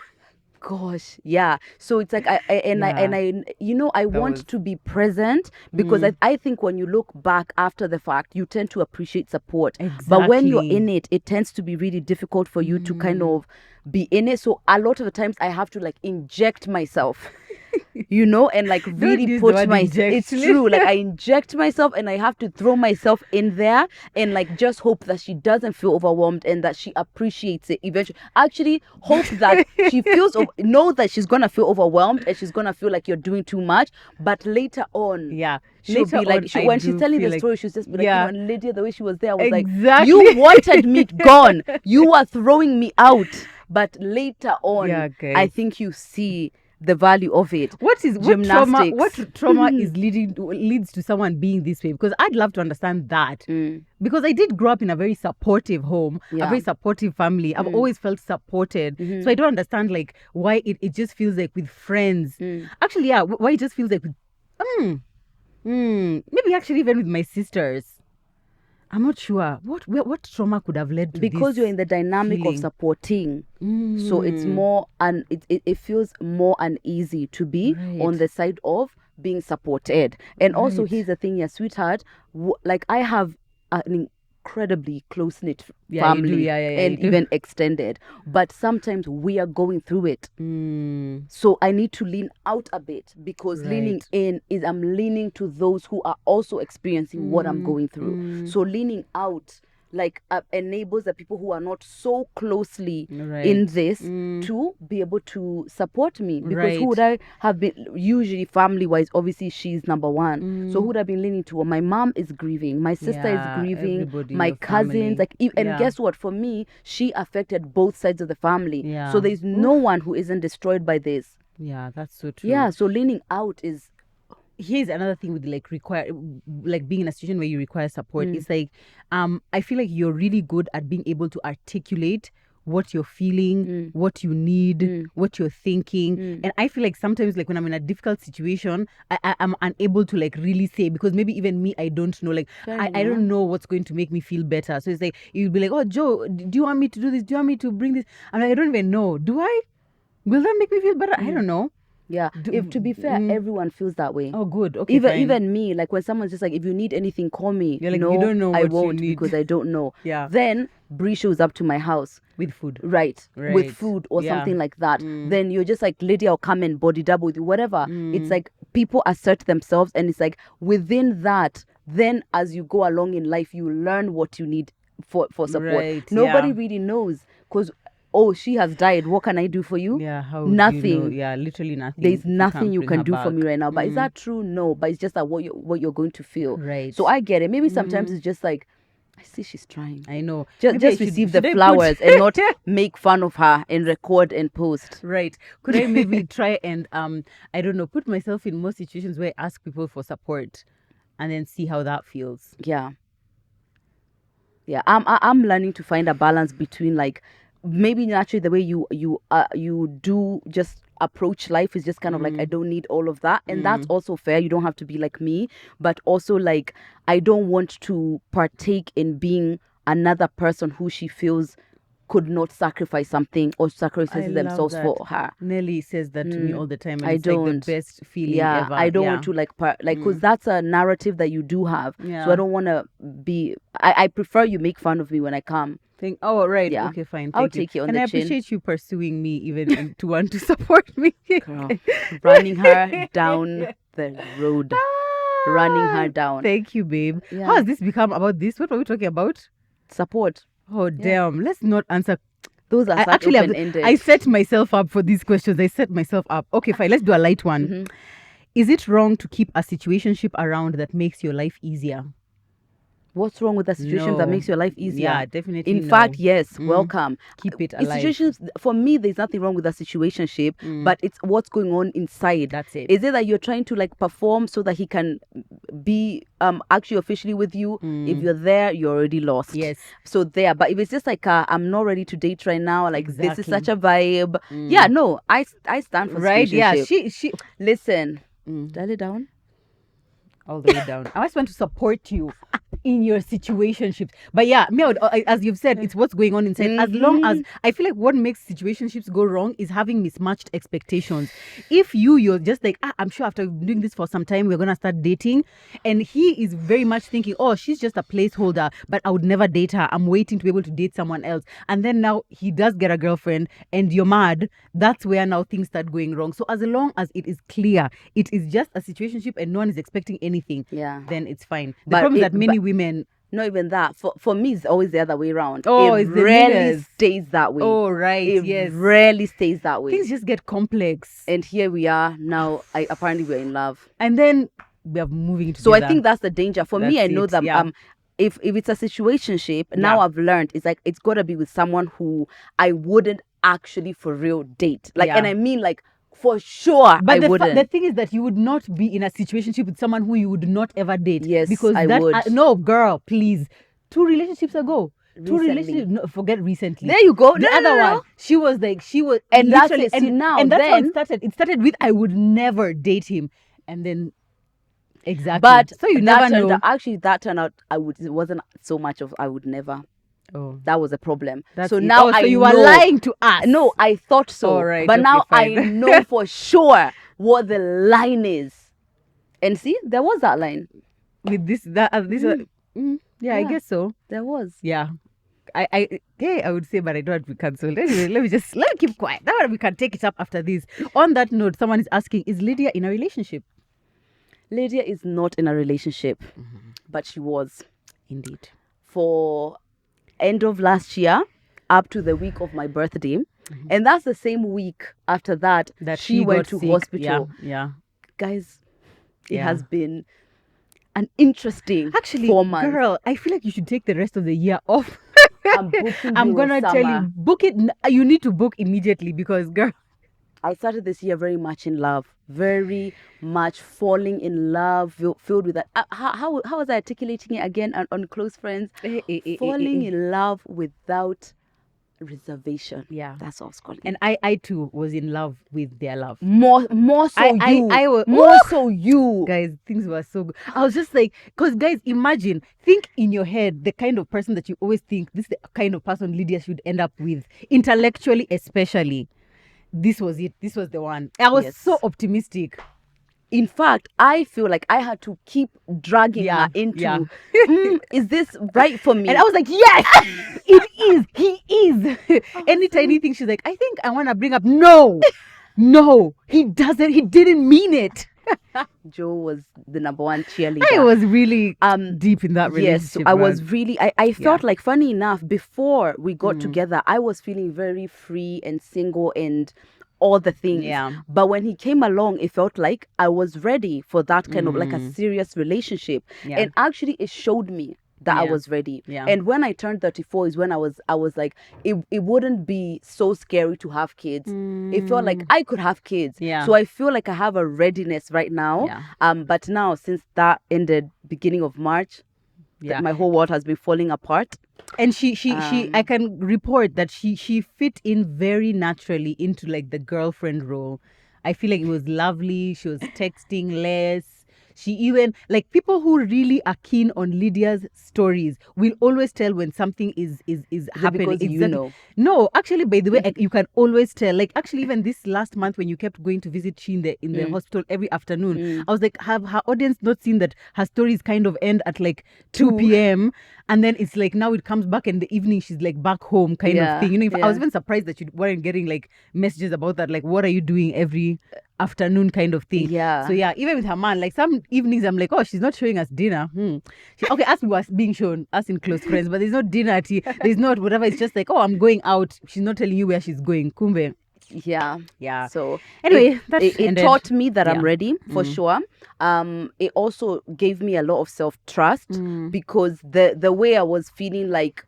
Gosh, yeah. So it's like I want was- to be present because I think when you look back after the fact, you tend to appreciate support. But when you're Exactly. in it tends to be really difficult for you to kind of be in it. So a lot of the times I have to like inject myself. And like really use the put word my it's inject. true, like I inject myself and I have to throw myself in there and like just hope that she doesn't feel overwhelmed and that she appreciates it eventually. Actually hope that she know that she's gonna feel overwhelmed and she's gonna feel like you're doing too much, but later on Yeah. she'll Later be like on, I when she's do telling feel the like- story, she'll just be like, yeah. and Lydia, the way she was there, I was Exactly. like, you wanted me gone, you are throwing me out, but later on Yeah, guys. I think you see the value of it. What trauma? Gymnastics. What trauma leads to someone being this way? Because I'd love to understand that. Because I did grow up in a very supportive home, a Yeah. very supportive family. I've always felt supported. So I don't understand like why it just feels like with friends. Actually, yeah, why it just feels like with maybe actually even with my sisters. I'm not sure what trauma could have led to Because this you're in the dynamic of feeling. supporting, so it's more and it feels more uneasy to be on the side of being supported. And also Right. here's the thing, yeah, sweetheart, like I have an incredibly close-knit Yeah, you do. family Yeah, and you do. even extended, but sometimes we are going through it. Mm, So I need to lean out a bit because leaning Right. in is I'm leaning to those who are also experiencing what I'm going through. So leaning out like enables the people who are not so closely in Right. this to be able to support me, because who Right. would I have been? Usually family wise, obviously she's number one, so who would I be leaning to? Well, my mom is grieving, my sister Yeah, is grieving, everybody in my your cousins, family. like and Yeah. guess what, for me she affected both sides of the family. Yeah. So there's no one who isn't destroyed by this. Yeah, that's so true. Yeah, so leaning out is Here's another thing with like being in a situation where you require support. It's like I feel like you're really good at being able to articulate what you're feeling, what you need, what you're thinking. And I feel like sometimes like when I'm in a difficult situation, I'm unable to like really say, because maybe even me, I don't know, like I don't know what's going to make me feel better. So it's like you'll be like, oh Joe, do you want me to do this? Do you want me to bring this? I'm like, I don't even know. Do I? Will that make me feel better? I don't know. yeah. If to be fair, everyone feels that way. Oh, good. Okay, Even fine. even me, like when someone's just like, if you need anything, call me. You're like, no, you don't know I what you won't need. because I don't know. Yeah. Then Bree shows up to my house. With food. Right. With Right. food or Yeah. something like that. Then you're just like, Lydia, I'll come and body double with you, whatever. It's like people assert themselves, and it's like within that, then as you go along in life, you learn what you need for support. Right, Nobody yeah. really knows, because oh, she has died. What can I do for you? Yeah, how would Nothing. you know? Yeah, literally nothing. There's if you nothing can't you bring can her do for me back. right now. But is that true? No. But it's just that what you're going to feel. Right. So I get it. Maybe sometimes it's just like, I see she's trying. I know. Just Maybe I just should- receive should the I put- flowers and not make fun of her and record and post. Right. Could I maybe try and I don't know, put myself in more situations where I ask people for support and then see how that feels. Yeah. Yeah. I'm learning to find a balance between like maybe naturally the way you do just approach life is just kind of like, I don't need all of that, and that's also fair. You don't have to be like me, but also like I don't want to partake in being another person who she feels could not sacrifice something or sacrifices themselves for her. Nelly says that to me all the time, and I it's don't. like the best feeling Yeah, ever. I don't want to like because that's a narrative that you do have. So Yeah. I don't want to be. I prefer you make fun of me when I come. think. Oh, right. Yeah. Okay, fine. I'll Thank you. take it on and the I chin. appreciate you pursuing me even to want to support me. Girl, running her down the road, running her down. Thank you, babe. Yeah. How has this become about this? What were we talking about? Support. Oh, damn. Let's not answer. Those are such Actually, open-ended. I set myself up for these questions. I set myself up. Okay, fine. Let's do a light one. Mm-hmm. Is it wrong to keep a situationship around that makes your life easier? What's wrong with a situation that No. makes your life easier? Yeah, definitely In no. fact, yes, Mm. welcome. Keep it In alive. situations, for me, there's nothing wrong with a situationship, but it's what's going on inside. That's it. Is it that you're trying to like perform so that he can be actually officially with you? If you're there, you're already lost. Yes. So there. But if it's just like I'm not ready to date right now, like this is Exactly. such a vibe. Yeah, no, I stand for Right? Yeah. situationship. She Listen, dial it down. all the way down. I just want to support you in your situationships. But yeah, me, as you've said, it's what's going on inside. As long as I feel like what makes situationships go wrong is having mismatched expectations. If you're just like, I'm sure after doing this for some time, we're gonna start dating, and he is very much thinking, oh, she's just a placeholder, but I would never date her. I'm waiting to be able to date someone else. And then now he does get a girlfriend, and you're mad. That's where now things start going wrong. So as long as it is clear, it is just a situationship, and no one is expecting anything. Yeah. Then it's fine. The But problem is it- that many but- women. Not even that. For me, it's always the other way around. Oh, it it's the rarely leaders. stays that way. Oh, right, It yes. rarely stays that way. Things just get complex, And here we are now. Apparently we're in love. and then we are moving together. So I think that's the danger. For me, I That's know it, that yeah. if it's a situationship, now Yeah. I've learned it's like it's gotta be with someone who I wouldn't actually for real date. Like, Yeah. and I mean like for sure But I wouldn't. the thing is that you would not be in a situationship with someone who you would not ever date. Yes, because I that would. No, girl, please. 2 relationships ago. Recently. No, forget recently. There you go. The No, no, other no, no. one, she was And that's literally- it. See, now, and that's how then- it started. It started with I would never date him, and then exactly. But so you that never turned know. out- actually that turned out it wasn't so much of I would never. Oh, That was a problem. that's So it. now Oh, so I you know. are lying to us. No, I thought so. All right, but okay, now I fine. know for sure what the line is. And see, there was that line. With this yeah, I Yeah. guess so. There was. Yeah. I would say, but I don't want to be cancelled. Anyway, let me keep quiet. That one we can take it up after this. On that note, someone is asking, is Lydia in a relationship? Lydia is not in a relationship, but she was Indeed. for end of last year up to the week of my birthday. And that's the same week after that, she went got to sick. hospital. Yeah. Guys, it Yeah. has been an interesting Actually, 4 months. girl, I feel like you should take the rest of the year off. I'm booking I'm Euro gonna tell summer. you, book it. You need to book immediately because, girl, I started this year very much in love, very much falling in love, filled with that. How was I articulating it again on Close Friends? Falling in love without reservation. Yeah. That's what I was calling. And I too was in love with their love. More so you. I was More so you. Guys, things were so good. I was just like, because guys, think in your head the kind of person that you always think this is the kind of person Lydia should end up with, intellectually especially. This was it. This was the one. I was Yes. so optimistic. In fact, I feel like I had to keep dragging Yeah, her into, yeah. Is this right for me? And I was like, yes, it is. He is. Any tiny thing, she's like, I think I want to bring up. No, he doesn't. He didn't mean it. Joe was the number one cheerleader. I was really deep in that Yes, relationship. I was man. really, I felt like, funny enough, before we got together, I was feeling very free and single and all the things. Yeah. But when he came along, it felt like I was ready for that kind of like a serious relationship. Yeah. And actually, it showed me that I Yeah. was ready. Yeah. And when I turned 34 is when I was like, it wouldn't be so scary to have kids. It felt like I could have kids. Yeah. So I feel like I have a readiness right now. Yeah. But now, since that ended beginning of March, Yeah. my whole world has been falling apart. And she I can report that she fit in very naturally into like the girlfriend role. I feel like it was lovely. She was texting less. She even, like, people who really are keen on Lydia's stories will always tell when something is happening. because you know? No, actually, by the way, you can always tell. Like, actually, even this last month when you kept going to visit she in the hospital every afternoon, I was like, have her audience not seen that her stories kind of end at like 2 p.m. and then it's like now it comes back in the evening, she's like back home kind of thing. You know, I was even surprised that you weren't getting like messages about that. Like, what are you doing every afternoon kind of thing. Yeah. So yeah, even with her man, like some evenings I'm like, oh, she's not showing us dinner. Okay, us we was being shown, us in Close Friends, but there's no dinner tea. There's not whatever. It's just like, oh, I'm going out. She's not telling you where she's going. Kumbe. Yeah. So Anyway, that it ended. taught me that I'm Yeah. ready for sure. It also gave me a lot of self-trust because the way I was feeling like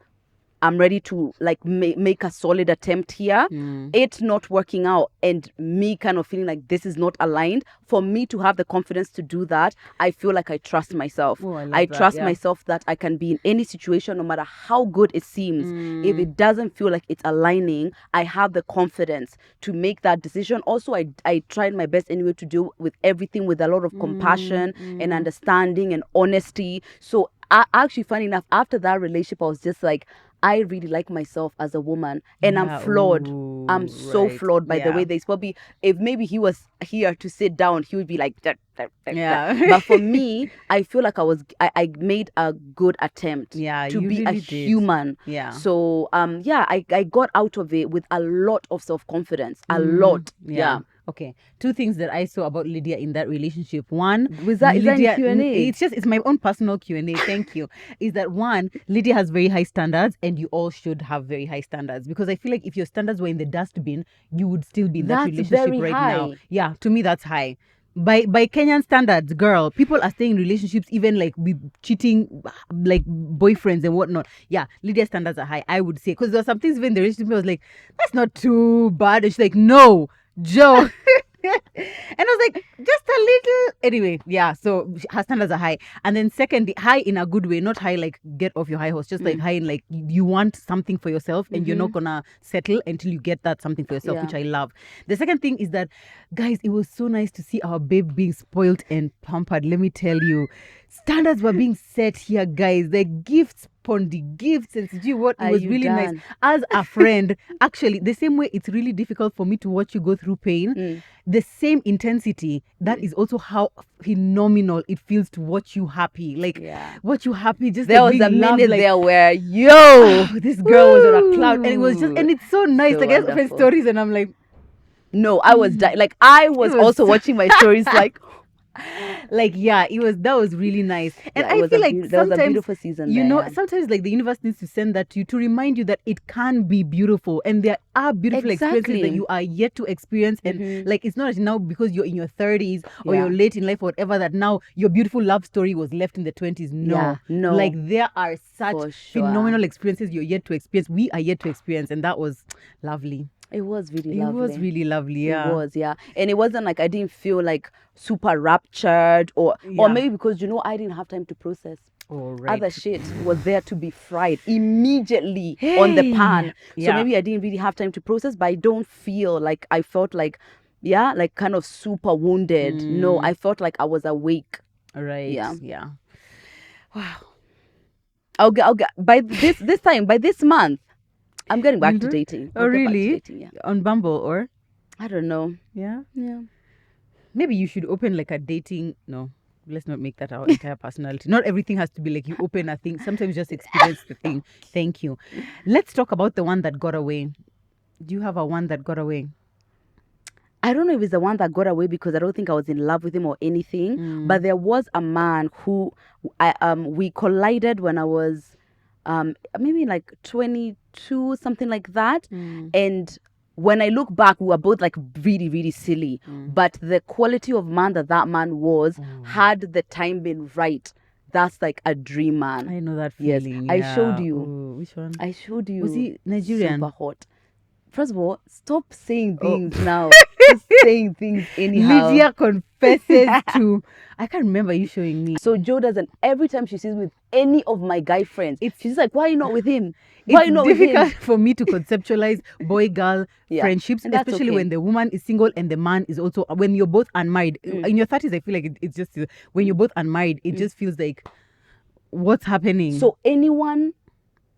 I'm ready to like make a solid attempt here. It not working out and me kind of feeling like this is not aligned. For me to have the confidence to do that, I feel like I trust myself. Oh, I love I that, trust yeah. myself that I can be in any situation, no matter how good it seems. If it doesn't feel like it's aligning, I have the confidence to make that decision. Also, I tried my best anyway to deal with everything with a lot of compassion and understanding and honesty. So actually, funny enough, after that relationship, I was just like, I really like myself as a woman, and I'm Yeah, flawed. ooh, I'm so right, flawed by the yeah. way they probably, if maybe he was here to sit down, he would be like that. Yeah. But for me, I feel like I made a good attempt Yeah, to you be a really did. human. Yeah. So I got out of it with a lot of self-confidence. A lot. Yeah. Okay. Two things that I saw about Lydia in that relationship. One, Is that any Lydia, Q&A? it's my own personal Q&A. Thank you. Is that one, Lydia has very high standards, and you all should have very high standards, because I feel like if your standards were in the dustbin, you would still be in that That's relationship very right high. now. Yeah, to me that's high. By Kenyan standards, girl, people are staying in relationships even like with cheating, like boyfriends and whatnot. Yeah, Lydia's standards are high, I would say, because there were some things even in the relationship I was like, that's not too bad. And she's like, no, Joe. And I was like, just a little. Anyway, yeah. So her standards are high, and then secondly, high in a good way, not high like get off your high horse, just like high in like you want something for yourself, and you're not gonna settle until you get that something for yourself, Yeah. which I love. The second thing is that, guys, it was so nice to see our babe being spoiled and pampered. Let me tell you, standards were being set here, guys. The gifts, Pondi gifts, and see what it Are was you really nice. done? As a friend, actually, the same way it's really difficult for me to watch you go through pain, the same intensity, that is also how phenomenal it feels to watch you happy. Like, Yeah. watch you happy, just There like was a being loved, minute like, there where this girl was on a cloud, and it was just, and it's so nice. So Like, I open wonderful. stories, and I'm like, No, I was like I was was- also watching my stories like yeah, that was really nice. And Yeah, it I was feel a like there was a sometimes, beautiful season you there, know, yeah. sometimes like the universe needs to send that to you to remind you that it can be beautiful, and there are beautiful experiences that Exactly. you are yet to experience. And like, it's not now because you're in your 30s or Yeah. you're late in life or whatever that now your beautiful love story was left in the 20s. No, Yeah, no. like there are such For sure. phenomenal experiences you're yet to experience. We are yet to experience, and that was lovely. It was really It lovely. was really lovely. Yeah. It was, yeah. And it wasn't like I didn't feel like super raptured or Yeah. maybe because I didn't have time to process. All right. Other shit was there to be fried immediately on the pan. So Yeah. maybe I didn't really have time to process, but I don't feel like I felt like, yeah, like kind of super wounded. No, I felt like I was awake. Right. Yeah. Yeah. Wow. I'll get by this month, I'm getting back to dating. Oh, I'll get back to really? dating, yeah. On Bumble, or? I don't know. Yeah. Yeah. Maybe you should open like a dating. No, let's not make that our entire personality. Not everything has to be like you open a thing. Sometimes just experience the thing. Thank you. Let's talk about the one that got away. Do you have a one that got away? I don't know if it's the one that got away because I don't think I was in love with him or anything. But there was a man who we collided when I was maybe like 22, something like that. And when I look back, we were both like really, really silly. But the quality of man that man was, had the time been right, that's like a dream man. I know that Yes, feeling. I yeah. showed you. Oh, which one? I showed you. Was he Nigerian? Super hot. First of all, stop saying things now. Just saying things anyhow. Lydia confesses to. I can't remember you showing me. So Joe doesn't. Every time she sees with any of my guy friends, she's like, "Why are you not with him? Why are you It's not with difficult him?" for me to conceptualize boy-girl Yeah, friendships, and that's especially okay. when the woman is single and the man is also, when you're both unmarried. In your 30s, I feel like it's just, when you're both unmarried, it just feels like, what's happening? So anyone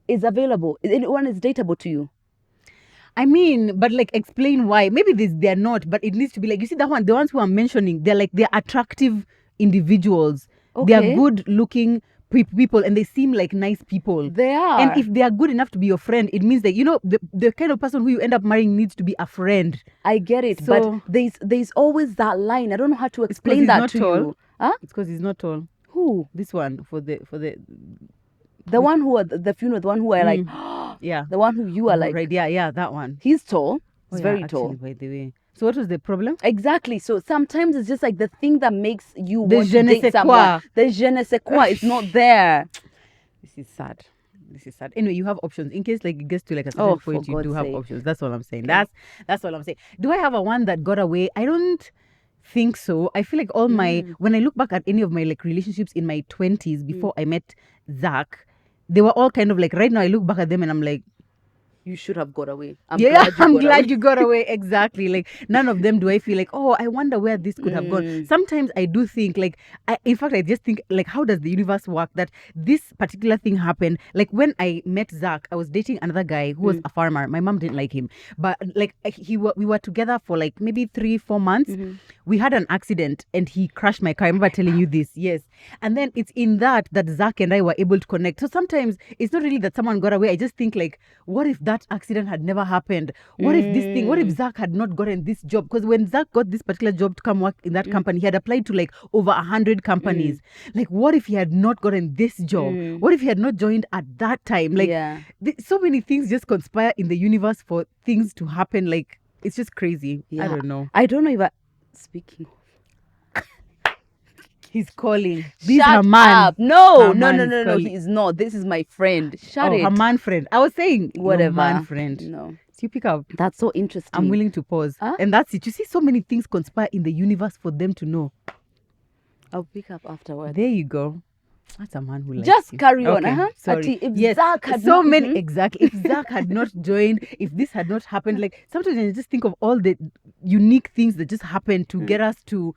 is available. Anyone is dateable to you. I mean, but like, explain why. Maybe they're not, but it needs to be like, you see, the ones who I'm mentioning, they're attractive individuals. They Okay. are good looking people, and they seem like nice people. They are. And if they are good enough to be your friend, it means that, the kind of person who you end up marrying needs to be a friend. I get it, So- but there's always that line. I don't know how to 'cause explain he's that not to tall. you. Huh? It's because he's not tall. Who? This one for the The one who are the funeral, the one who are like, yeah, the one who you are like, right, yeah, that one. he's tall. It's yeah, very actually, tall. by the way. So what was the problem? Exactly. So sometimes it's just like the thing that makes you The want je to ne date sais someone. quoi. The je ne sais quoi is not there. This is sad. This is sad. Anyway, you have options in case like it gets to like a certain Oh, point. for You do God's have sake. options. That's all I'm saying. Okay. That's all I'm saying. Do I have a one that got away? I don't think so. I feel like all my when I look back at any of my like relationships in my 20s before I met Zach, they were all kind of like right now I look back at them and I'm like, You should have got away. I'm I'm glad glad away. you got away. Exactly. Like none of them do I feel like, oh, I wonder where this could have gone. Sometimes I do think like, in fact, I just think like, how does the universe work that this particular thing happened? Like when I met Zach, I was dating another guy who was a farmer. My mom didn't like him, but like we were together for like maybe 3-4 months. We had an accident and he crashed my car. I remember telling you this. Yes. And then it's in that Zach and I were able to connect. So sometimes it's not really that someone got away. I just think like, what if that accident had never happened? What if this thing, what if Zach had not gotten this job? Because when Zach got this particular job to come work in that company, he had applied to like over 100 companies. Like, what if he had not gotten this job? What if he had not joined at that time? Like, so many things just conspire in the universe for things to happen. Like, it's just crazy. I don't know. I don't know if speaking of. He's calling. This Shut her man. up. No, Her no, man no, is no, no. calling. He is not. This is my friend. Shut Oh, it. her man friend. I was saying Whatever. your man friend. No. So you pick up. That's so interesting. I'm willing to pause. Huh? And that's it. You see so many things conspire in the universe for them to know. I'll pick up afterwards. There you go. That's a man who likes Just you. carry on. Okay, sorry. Ati, if Yes, Zach had so not, many exactly. If Zach had not joined, if this had not happened, like sometimes I just think of all the unique things that just happened to get us to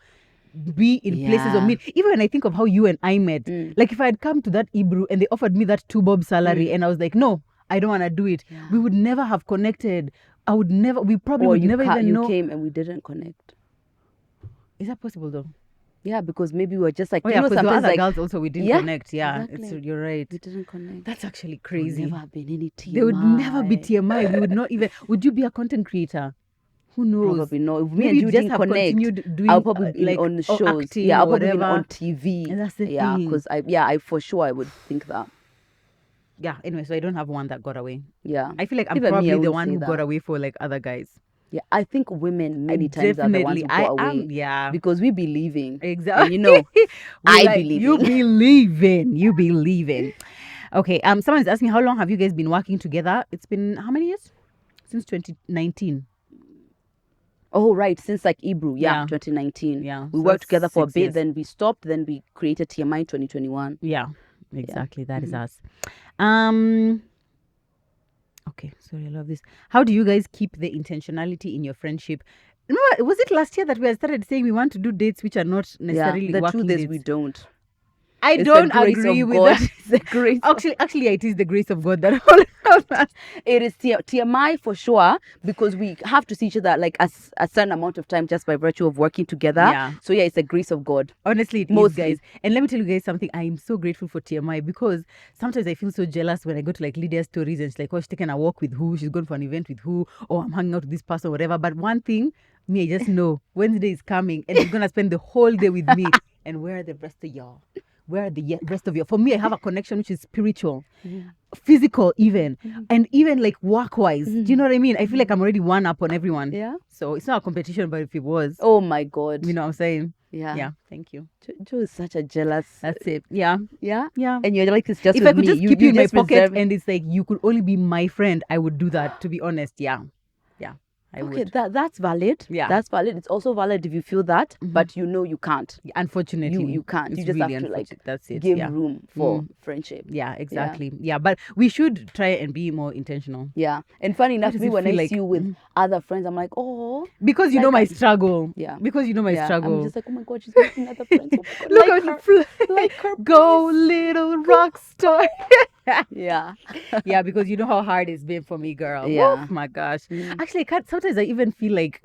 be in places or meet. Even when I think of how you and I met, like if I had come to that Hebrew and they offered me that 2 bob salary and I was like, no, I don't want to do it. We would never have connected. We probably would never even know. You came and we didn't connect. Is that possible though? Yeah, because maybe we were just like, Oh you yeah, know, because the sometimes other like, girls also we didn't connect. Yeah, exactly. you're right. We didn't connect. That's actually There would crazy. never have been any TMI. There would never be TMI. We would not even. Would you be a content creator? Who knows? Probably not. If me Maybe and you you just didn't have connect, continued doing I'll probably be like on or shows. acting Yeah, I'll or probably be whatever. on TV. And that's the Yeah, thing. because I for sure I would think that. Yeah. Anyway, so I don't have one that got away. Yeah. I feel like I'm Even me, I probably the wouldn't one say who got that. away for like other guys. Yeah, I think women many I times are the ones who definitely- go I am- away. yeah. Because we be leaving. Exactly. And you know, I like, believe you in. believe in. You believe in. Okay. Someone's asking how long have you guys been working together? It's been how many years? Since 2019. Oh, right. Since like Hebrew, Yeah. 2019. Yeah, We so worked that's together for a 6 bit, years. then we stopped, then we created TMI in 2021. Yeah, exactly. That is Mm-hmm. us. Okay, sorry, I love this. How do you guys keep the intentionality in your friendship? No, was it last year that we had started saying we want to do dates which are not necessarily The working truth is dates? we don't. I It's don't the grace agree of with God. that. It's the grace. Actually, it is the grace of God that all of that. It is TMI for sure, because we have to see each other like a certain amount of time just by virtue of working together. Yeah. So yeah, it's a grace of God. Honestly, it is, Mostly. guys. And let me tell you guys something. I am so grateful for TMI because sometimes I feel so jealous when I go to like Lydia's stories and she's like, oh, she's taking a walk with who, she's going for an event with who, or I'm hanging out with this person, whatever. But one thing, me, I just know Wednesday is coming and she's going to spend the whole day with me. And where are the rest of y'all? Where are the rest of you? For me, I have a connection which is spiritual, physical even, and even like work-wise. Do you know what I mean? I feel like I'm already one up on everyone. Yeah. So it's not a competition, but if it was, Oh my God. you know what I'm saying? Yeah. Yeah, thank you. Joe is such a jealous. That's it. Yeah. Yeah. Yeah. And you're like, it's just If with I could me. just keep you in my just pocket reserve- and it's like you could only be my friend, I would do that, to be honest. Yeah. Yeah. I Okay, would. that's valid. Yeah. That's valid. It's also valid if you feel that, but you know you can't. Unfortunately. You can't. You it's just really have to like unfortunate. That's it. give yeah. room for friendship. Yeah, exactly. Yeah, but we should try and be more intentional. Yeah. And funny enough, does me it when I feel see like? you with other friends, I'm like, oh. Because you Like know my I'm- struggle. Yeah. Because you know my Yeah. struggle. I'm just like, oh my God, she's making other friends. Oh my God. Look like at her. her. Like her. Go little rock star. Yeah. Yeah, because you know how hard it's been for me, girl. Yeah. Woof, my gosh. Actually, I can't, sometimes I even feel like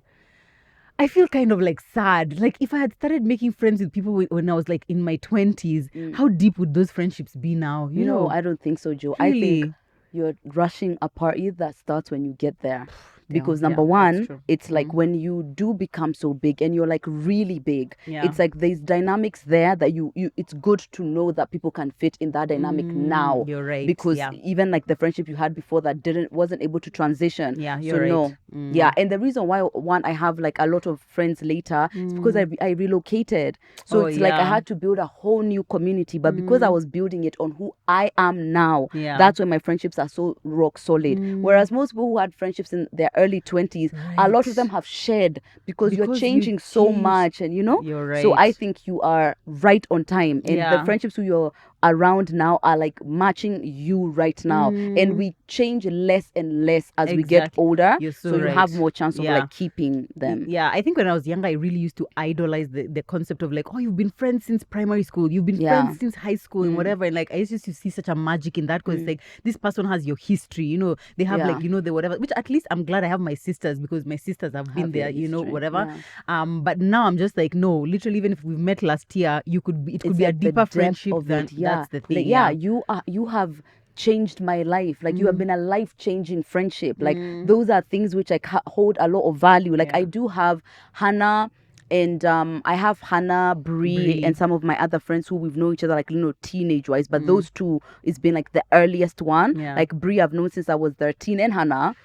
I feel kind of like sad. Like if I had started making friends with people when I was like in my 20s, how deep would those friendships be now? You know, I don't think so, Joe. Really? I think you're rushing a party that starts when you get there. because Yeah, number that's one, true. it's like when you do become so big and you're like really big, Yeah. it's like there's dynamics there that you it's good to know that people can fit in that dynamic now. You're right. Because Yeah. even like the friendship you had before that wasn't able to transition. Yeah, So you're right. no. Yeah, and the reason why one I have like a lot of friends later is because I relocated. So Oh, it's like I yeah. had to build a whole new community, but because I was building it on who I am now, Yeah. that's why my friendships are so rock solid. Whereas most people who had friendships in their early 20s, a lot of them have shed because you're Because you changing so changed. much, and You're So I right. think you are right on time, and the Yeah. friendships who you're around now are like matching you right now, and we change less and less as we get Exactly. older. You're so you have right. more chance of Yeah. like keeping them. Yeah, I think when I was younger, I really used to idolize the concept of like, oh, you've been friends since primary school, you've been Yeah. friends since high school and whatever. And like, I used to see such a magic in that because it's like, this person has your history, they have like, Yeah. the whatever, which at least I'm glad I have my sisters because my sisters have been Have your there, history, whatever. yeah. But now I'm just like, no, literally, even if we've met last year, it could It's be a like the deeper depth friendship of than it. Yeah. that's the thing. Like, Yeah. you have changed my life. Like you have been a life-changing friendship. Like those are things which like hold a lot of value. Like Yeah. I do have Hannah, and I have Hannah, Bree, and some of my other friends who we've known each other like teenage wise. But those two, it's been like the earliest one. Yeah. Like Bree, I've known since I was 13, and Hannah.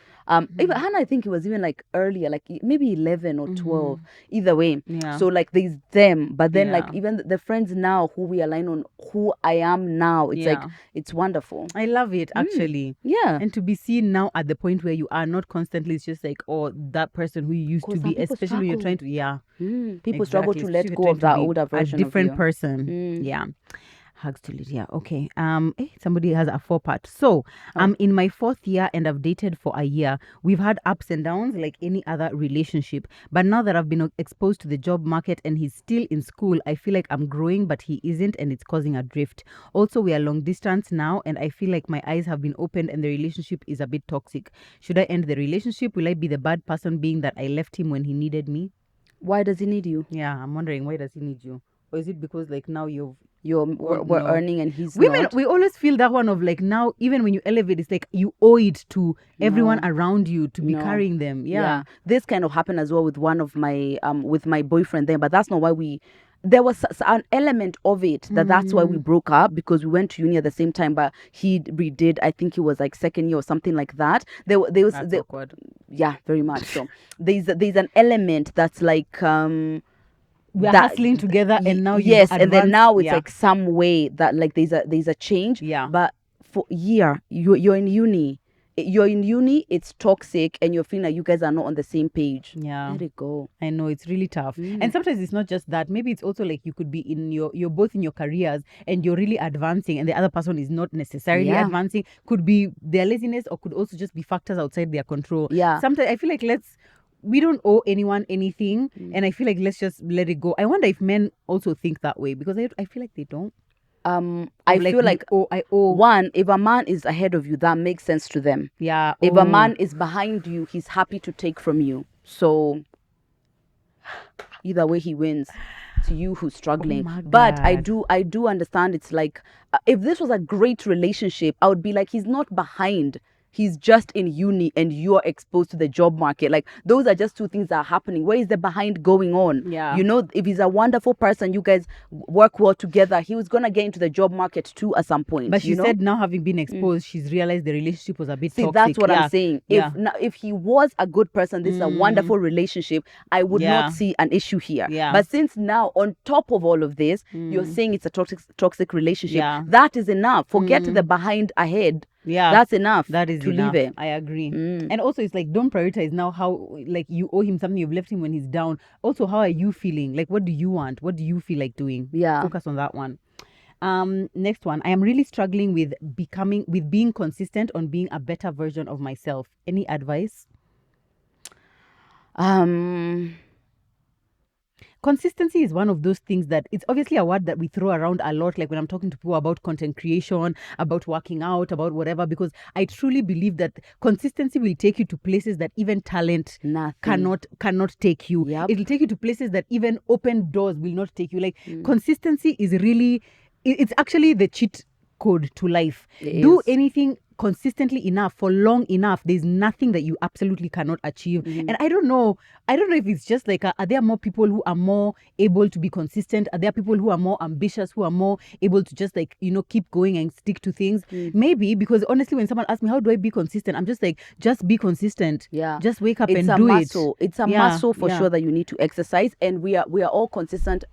Even Hannah, I think it was even like earlier, like maybe 11 or 12. Either way. Yeah. So like there's them, but then like Yeah. even the friends now who we align on who I am now, it's like Yeah. it's wonderful. I love it actually. Yeah. And to be seen now at the point where you are not constantly, it's just like, oh, that person who you used to 'Cause some be, people especially when you're struggle. trying to, yeah. People struggle to Exactly, let especially go when of you're that trying to older be version a different of you. person. Yeah. Hugs to it. Yeah. Okay. Somebody has a 4-part. So I'm in my 4th year and I've dated for a year. We've had ups and downs like any other relationship. But now that I've been exposed to the job market and he's still in school, I feel like I'm growing, but he isn't, and it's causing a drift. Also, we are long distance now, and I feel like my eyes have been opened and the relationship is a bit toxic. Should I end the relationship? Will I be the bad person being that I left him when he needed me? Why does he need you? Yeah, I'm wondering, why does he need you? Or is it because like now We're no. earning and he's women not. we always feel that one of like now even when you elevate it's like you owe it to everyone around you to be No. carrying them. Yeah. This kind of happened as well with one of my with my boyfriend then, but that's not why there was an element of it that's why we broke up, because we went to uni at the same time, but he redid, I think it was like second year or something like that. There was That's awkward. yeah, very much so. There's an element that's like We're hustling together and now you've yes, and then advanced. now it's Yeah. like some way that like there's a change. Yeah. But for year you're in uni. You're in uni, it's toxic, and you're feeling like you guys are not on the same page. Yeah. Let it go. I know it's really tough. And sometimes it's not just that. Maybe it's also like you could be you're both in your careers and you're really advancing and the other person is not necessarily Yeah. advancing. Could be their laziness or could also just be factors outside their control. Yeah. Sometimes I feel like we don't owe anyone anything, and I feel like let's just let it go. I wonder if men also think that way, because I feel like they don't. I feel like I owe. one, if a man is ahead of you, that makes sense to them. Yeah. If a man is behind you, he's happy to take from you. So either way, he wins. To you who's struggling. my But I God. do understand. It's like if this was a great relationship, I would be like, he's not behind. He's just in uni and you're exposed to the job market. Like those are just two things that are happening. Where is the behind going on? Yeah. You know, if he's a wonderful person, you guys work well together, he was gonna get into the job market too at some point. But she you know? said now having been exposed, she's realized the relationship was a bit See, toxic. that's what Yeah. I'm saying. Yeah. If he was a good person, this is a wonderful relationship, I would Yeah. not see an issue here. Yeah. But since now, on top of all of this, you're saying it's a toxic relationship, Yeah. that is enough. Forget the behind ahead. Yeah. That's enough. That is to enough. leave it. I agree. And also it's like, don't prioritize now how like you owe him something, you've left him when he's down. Also, how are you feeling? Like, what do you want? What do you feel like doing? Yeah. Focus on that one. Next one. I am really struggling with being consistent on being a better version of myself. Any advice? Consistency is one of those things that it's obviously a word that we throw around a lot, like when I'm talking to people about content creation, about working out, about whatever, because I truly believe that consistency will take you to places that even talent Nothing. cannot take you. Yep. It'll take you to places that even open doors will not take you. Like consistency is really, it's actually the cheat code to life. It Do is. anything consistently enough for long enough, there's nothing that you absolutely cannot achieve. And I don't know if it's just like are there more people who are more able to be consistent? Are there people who are more ambitious, who are more able to just like, you know, keep going and stick to things? Maybe, because honestly, when someone asks me how do I be consistent, I'm just like, just be consistent. Yeah. Just wake up It's and a do muscle. it. It's a Yeah, muscle for yeah. sure that you need to exercise, and we are all consistent.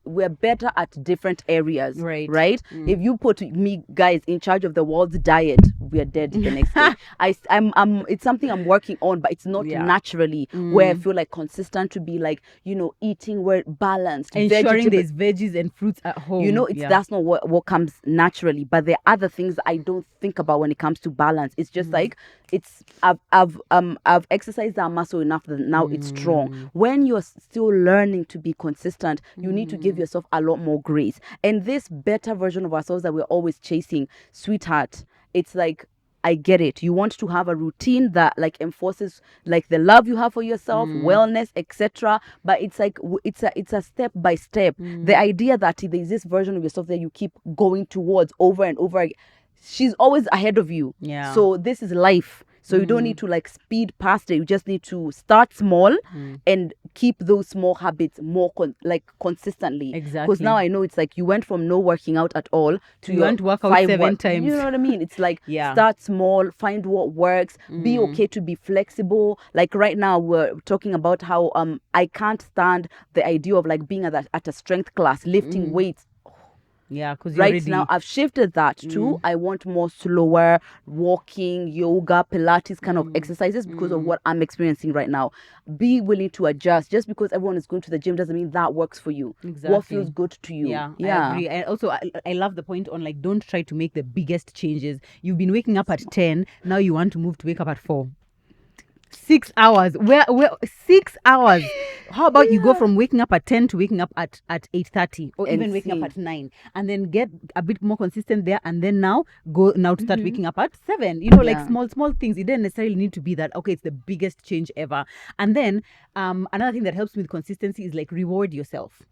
We're better at different areas, Right. right? If you put me guys in charge of the world's diet, we are dead the next day. I'm it's something I'm working on, but it's not Yeah. naturally where I feel like consistent to be like, you know, eating where balanced, Ensuring vegetable. there's veggies and fruits at home. You know, it's yeah. that's not what comes naturally. But there are other things that I don't think about when it comes to balance. It's just like I've exercised that muscle enough that now it's strong. When you're still learning to be consistent, you need to give yourself a lot more grace. And this better version of ourselves that we're always chasing, sweetheart, it's like, I get it. You want to have a routine that like enforces like the love you have for yourself, wellness, etc. But it's like it's a step by step. The idea that there's this version of yourself that you keep going towards over and over again. She's always ahead of you. Yeah. So this is life. So you don't need to like speed past it. You just need to start small and keep those small habits more consistently. Exactly. Because now I know it's like you went from no working out at all to You went to work out 5 7 times. You know what I mean? It's like Yeah. start small, find what works, be okay to be flexible. Like right now we're talking about how I can't stand the idea of like being at a strength class, lifting weights. Yeah, because Right now I've shifted that to I want more slower walking, yoga, Pilates kind of exercises because of what I'm experiencing right now. Be willing to adjust. Just because everyone is going to the gym doesn't mean that works for you. Exactly. What feels good to you. Yeah, I agree. And also, I love the point on like, don't try to make the biggest changes. You've been waking up at 10, now you want to move to wake up at 4. 6 hours. Where 6 hours? How about you go from waking up at 10 to waking up at 8:30, or even waking up at 9, and then get a bit more consistent there, and then now to start waking up at 7. You know, like small things. It doesn't necessarily need to be that okay, it's the biggest change ever. And then another thing that helps with consistency is like reward yourself.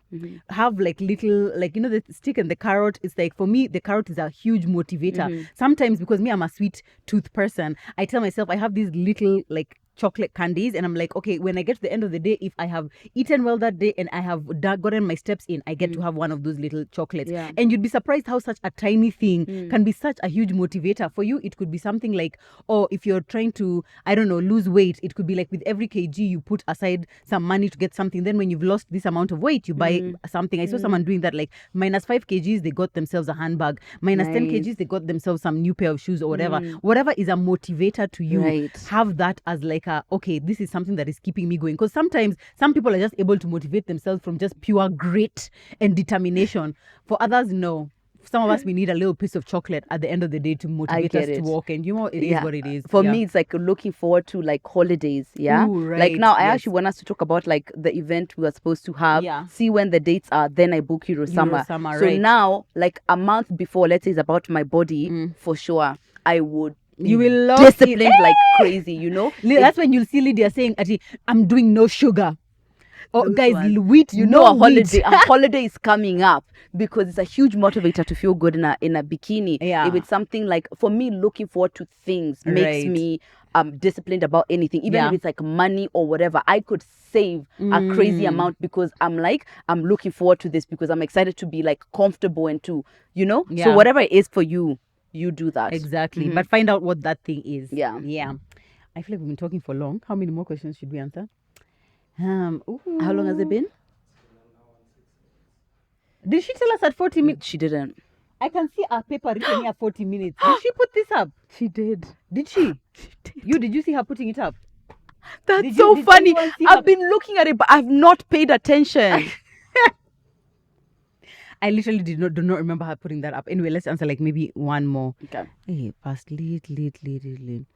Have like little, like, you know, the stick and the carrot. It's like, for me, the carrot is a huge motivator. Sometimes, because me, I'm a sweet tooth person, I tell myself I have these little like chocolate candies, and I'm like, okay, when I get to the end of the day, if I have eaten well that day and I have gotten my steps in, I get to have one of those little chocolates. And you'd be surprised how such a tiny thing can be such a huge motivator for you. It could be something like, oh, if you're trying to, I don't know, lose weight, it could be like with every kg you put aside some money to get something. Then when you've lost this amount of weight, you buy something. I saw someone doing that, like minus 5 kgs, they got themselves a handbag. Minus 10 kgs, they got themselves some new pair of shoes or whatever. Whatever is a motivator to you, have that as like okay, this is something that is keeping me going. Because sometimes some people are just able to motivate themselves from just pure grit and determination. For others, no. Some of us, we need a little piece of chocolate at the end of the day to motivate us to walk. And you know, it is what it is. For me, it's like looking forward to like holidays. Yeah. Ooh, right. Like now, I actually want us to talk about like the event we were supposed to have. Yeah. See when the dates are. Then I book Eurosummer. So now, like a month before, let's say it's about my body, for sure, I would. You will love disciplined like crazy, you know. That's when you'll see Lydia saying, I'm doing no sugar. Oh, guys, wheat, you know, a holiday is coming up, because it's a huge motivator to feel good in a bikini. Yeah. If it's something like, for me, looking forward to things makes me disciplined about anything, even if it's like money or whatever. I could save a crazy amount because I'm looking forward to this, because I'm excited to be like comfortable and to, you know. So whatever it is for you, you do that. Exactly. But find out what that thing is. Yeah. I feel like we've been talking for long. How many more questions should we answer? How long has it been? Did she tell us at 40 minutes? She didn't. I can see our paper written here 40 minutes. Did she put this up? She did. Did she? Did you see her putting it up? That's so funny. I've been looking at it, but I've not paid attention. I literally do not remember her putting that up. Anyway, let's answer like maybe one more. Okay. Hey, past lead.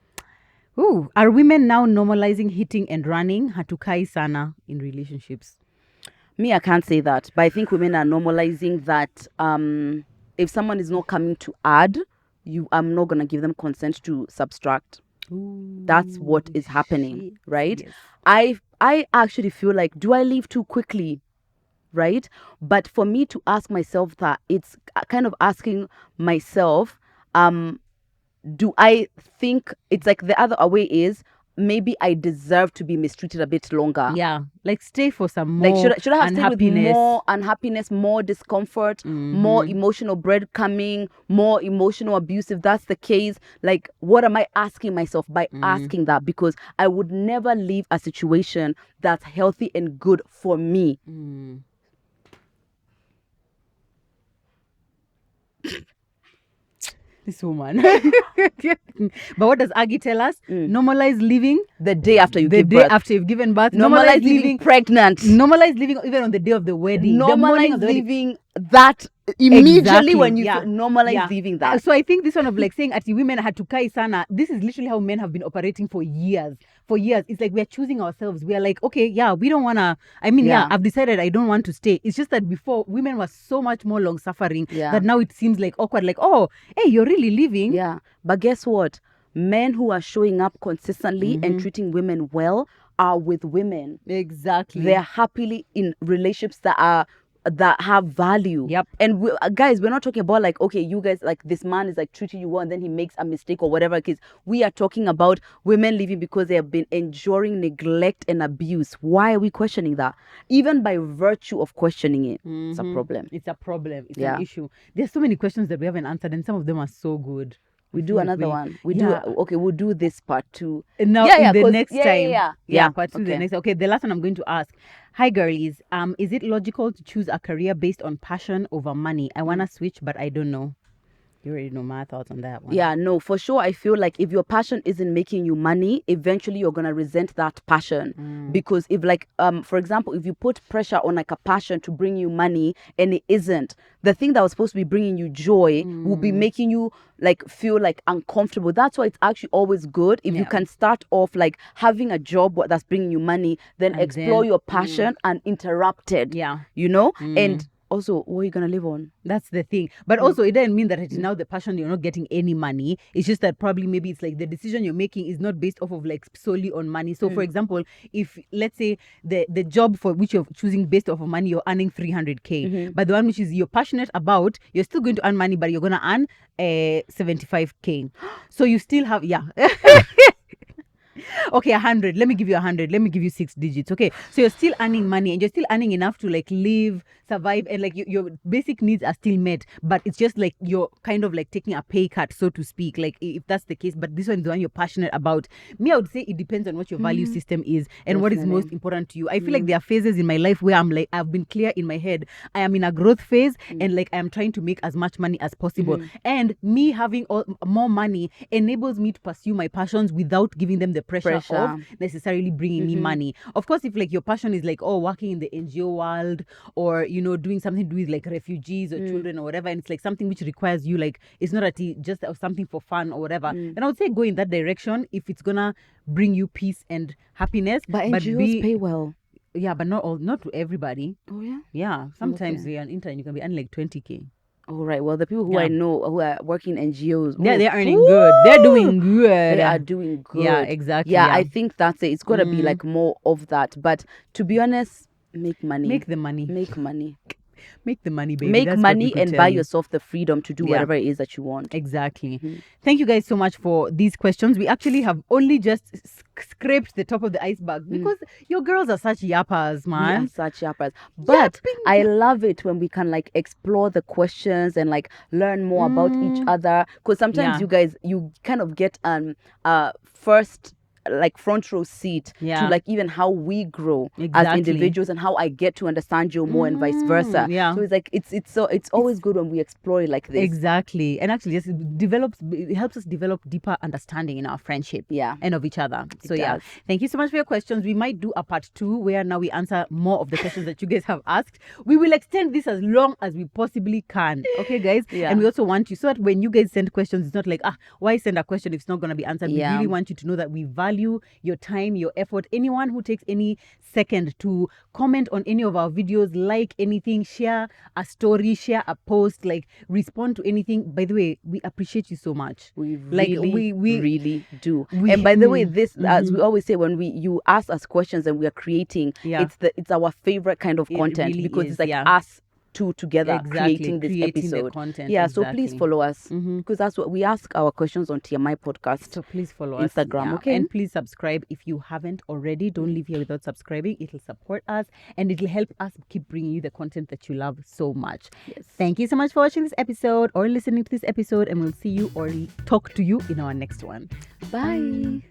Ooh, are women now normalizing hitting and running? Hatukai sana in relationships. Me, I can't say that, but I think women are normalizing that. If someone is not coming to add, I'm not gonna give them consent to subtract. Ooh, that's what is happening, right? Yes. I actually feel like, do I leave too quickly? Right? But for me to ask myself that, it's kind of asking myself, do I think it's like the other way is maybe I deserve to be mistreated a bit longer. Yeah, like stay for some more. Like should I have stayed with more unhappiness, more discomfort, more emotional breadcrumbing, more emotional abuse? If that's the case, like what am I asking myself by asking that? Because I would never leave a situation that's healthy and good for me. This woman. But what does Aggie tell us? Normalize living the day after you the give day birth. after you've given birth. Normalize living pregnant. Normalize living even on the day of the wedding. The morning Normalize of the wedding. living that immediately Exactly, when you yeah. normalize living that. So I think this one of like saying ati women had to kai sana, this is literally how men have been operating for years. It's like we're choosing ourselves. We are like, okay, yeah, we don't want to, I've decided I don't want to stay. It's just that before women were so much more long suffering that now it seems like awkward, like, oh, hey, you're really leaving. Yeah, but guess what? Men who are showing up consistently and treating women well are with women. Exactly. They're happily in relationships that have value. Yep. And guys, we're not talking about like, okay, you guys, like this man is like treating you well and then he makes a mistake or whatever. Because we are talking about women leaving because they have been enduring neglect and abuse. Why are we questioning that? Even by virtue of questioning it, it's a problem. It's a problem. It's an issue. There's so many questions that we haven't answered, and some of them are so good. We do another one. We'll do this part 2. Now the next time. Part 2 okay. the next. Okay, the last one I'm going to ask. Hi girlies. Is it logical to choose a career based on passion over money? I wanna switch, but I don't know. You already know my thoughts on that one. Yeah, no, for sure. I feel like if your passion isn't making you money, eventually you're gonna resent that passion. Because if like for example, if you put pressure on like a passion to bring you money and it isn't, the thing that was supposed to be bringing you joy will be making you like feel like uncomfortable. That's why it's actually always good if you can start off like having a job that's bringing you money, then And explore then, your passion uninterrupted. Yeah. You know? And also, what are you gonna live on? That's the thing. But also, it doesn't mean that it is now the passion you're not getting any money. It's just that probably maybe it's like the decision you're making is not based off of like solely on money. So, for example, if let's say the job for which you're choosing based off of money, you're earning 300K, but the one which is you're passionate about, you're still going to earn money, but you're gonna earn 75K. So you still have Okay, 100. Let me give you 100. Let me give you 6 digits. Okay, so you're still earning money and you're still earning enough to like live, survive, and like your basic needs are still met. But it's just like you're kind of like taking a pay cut, so to speak. Like if that's the case, but this one is the one you're passionate about. Me, I would say it depends on what your value system is and what is most important to you. I feel like there are phases in my life where I'm like I've been clear in my head. I am in a growth phase and like I am trying to make as much money as possible. And me having more money enables me to pursue my passions without giving them the pressure of necessarily bringing me money. Of course, if like your passion is like working in the NGO world or doing something to do with like refugees or children or whatever, and it's like something which requires you like it's not just something for fun or whatever, then I would say go in that direction if it's gonna bring you peace and happiness. But NGOs pay well. Yeah, but not to everybody. Oh yeah. Yeah, sometimes you're an intern, you can be earning like 20K. All right. Well, the people who I know who are working in NGOs, they're earning good. They're doing good. They are doing good. Yeah, exactly. Yeah, I think that's it. It's got to be like more of that. But to be honest, make money. Make the money. Make money. Make the money, baby. Make That's money and buy you. yourself the freedom to do whatever it is that you want. Exactly. Thank you guys so much for these questions. We actually have only just scraped the top of the iceberg because your girls are such yappers, man. We are such yappers. But I love it when we can like explore the questions and like learn more about each other. Because sometimes you guys, you kind of get first like front row seat to like even how we grow as individuals and how I get to understand you more and vice versa. So it's like it's always good when we explore it like this. Exactly. And actually it helps us develop deeper understanding in our friendship and of each other. So thank you so much for your questions. We might do a part 2 where now we answer more of the questions that you guys have asked. We will extend this as long as we possibly can. Okay, guys? And we also want you so that when you guys send questions, it's not like, why send a question if it's not going to be answered? We really want you to know that we value your time, your effort. Anyone who takes any second to comment on any of our videos, like anything, share a story, share a post, like respond to anything. By the way, we appreciate you so much. We really do. And by the way, this as we always say, when you ask us questions and we are creating, it's our favorite kind of content because it's like us two together Exactly, creating this creating the episode. content, Yeah, so please exactly. follow us because that's what we ask our questions on TMI podcast. So please follow us. Instagram, Yeah. okay? And please subscribe if you haven't already. Don't leave here without subscribing. It'll support us and it'll help us keep bringing you the content that you love so much. Yes. Thank you so much for watching this episode or listening to this episode, and we'll see you or talk to you in our next one. Bye.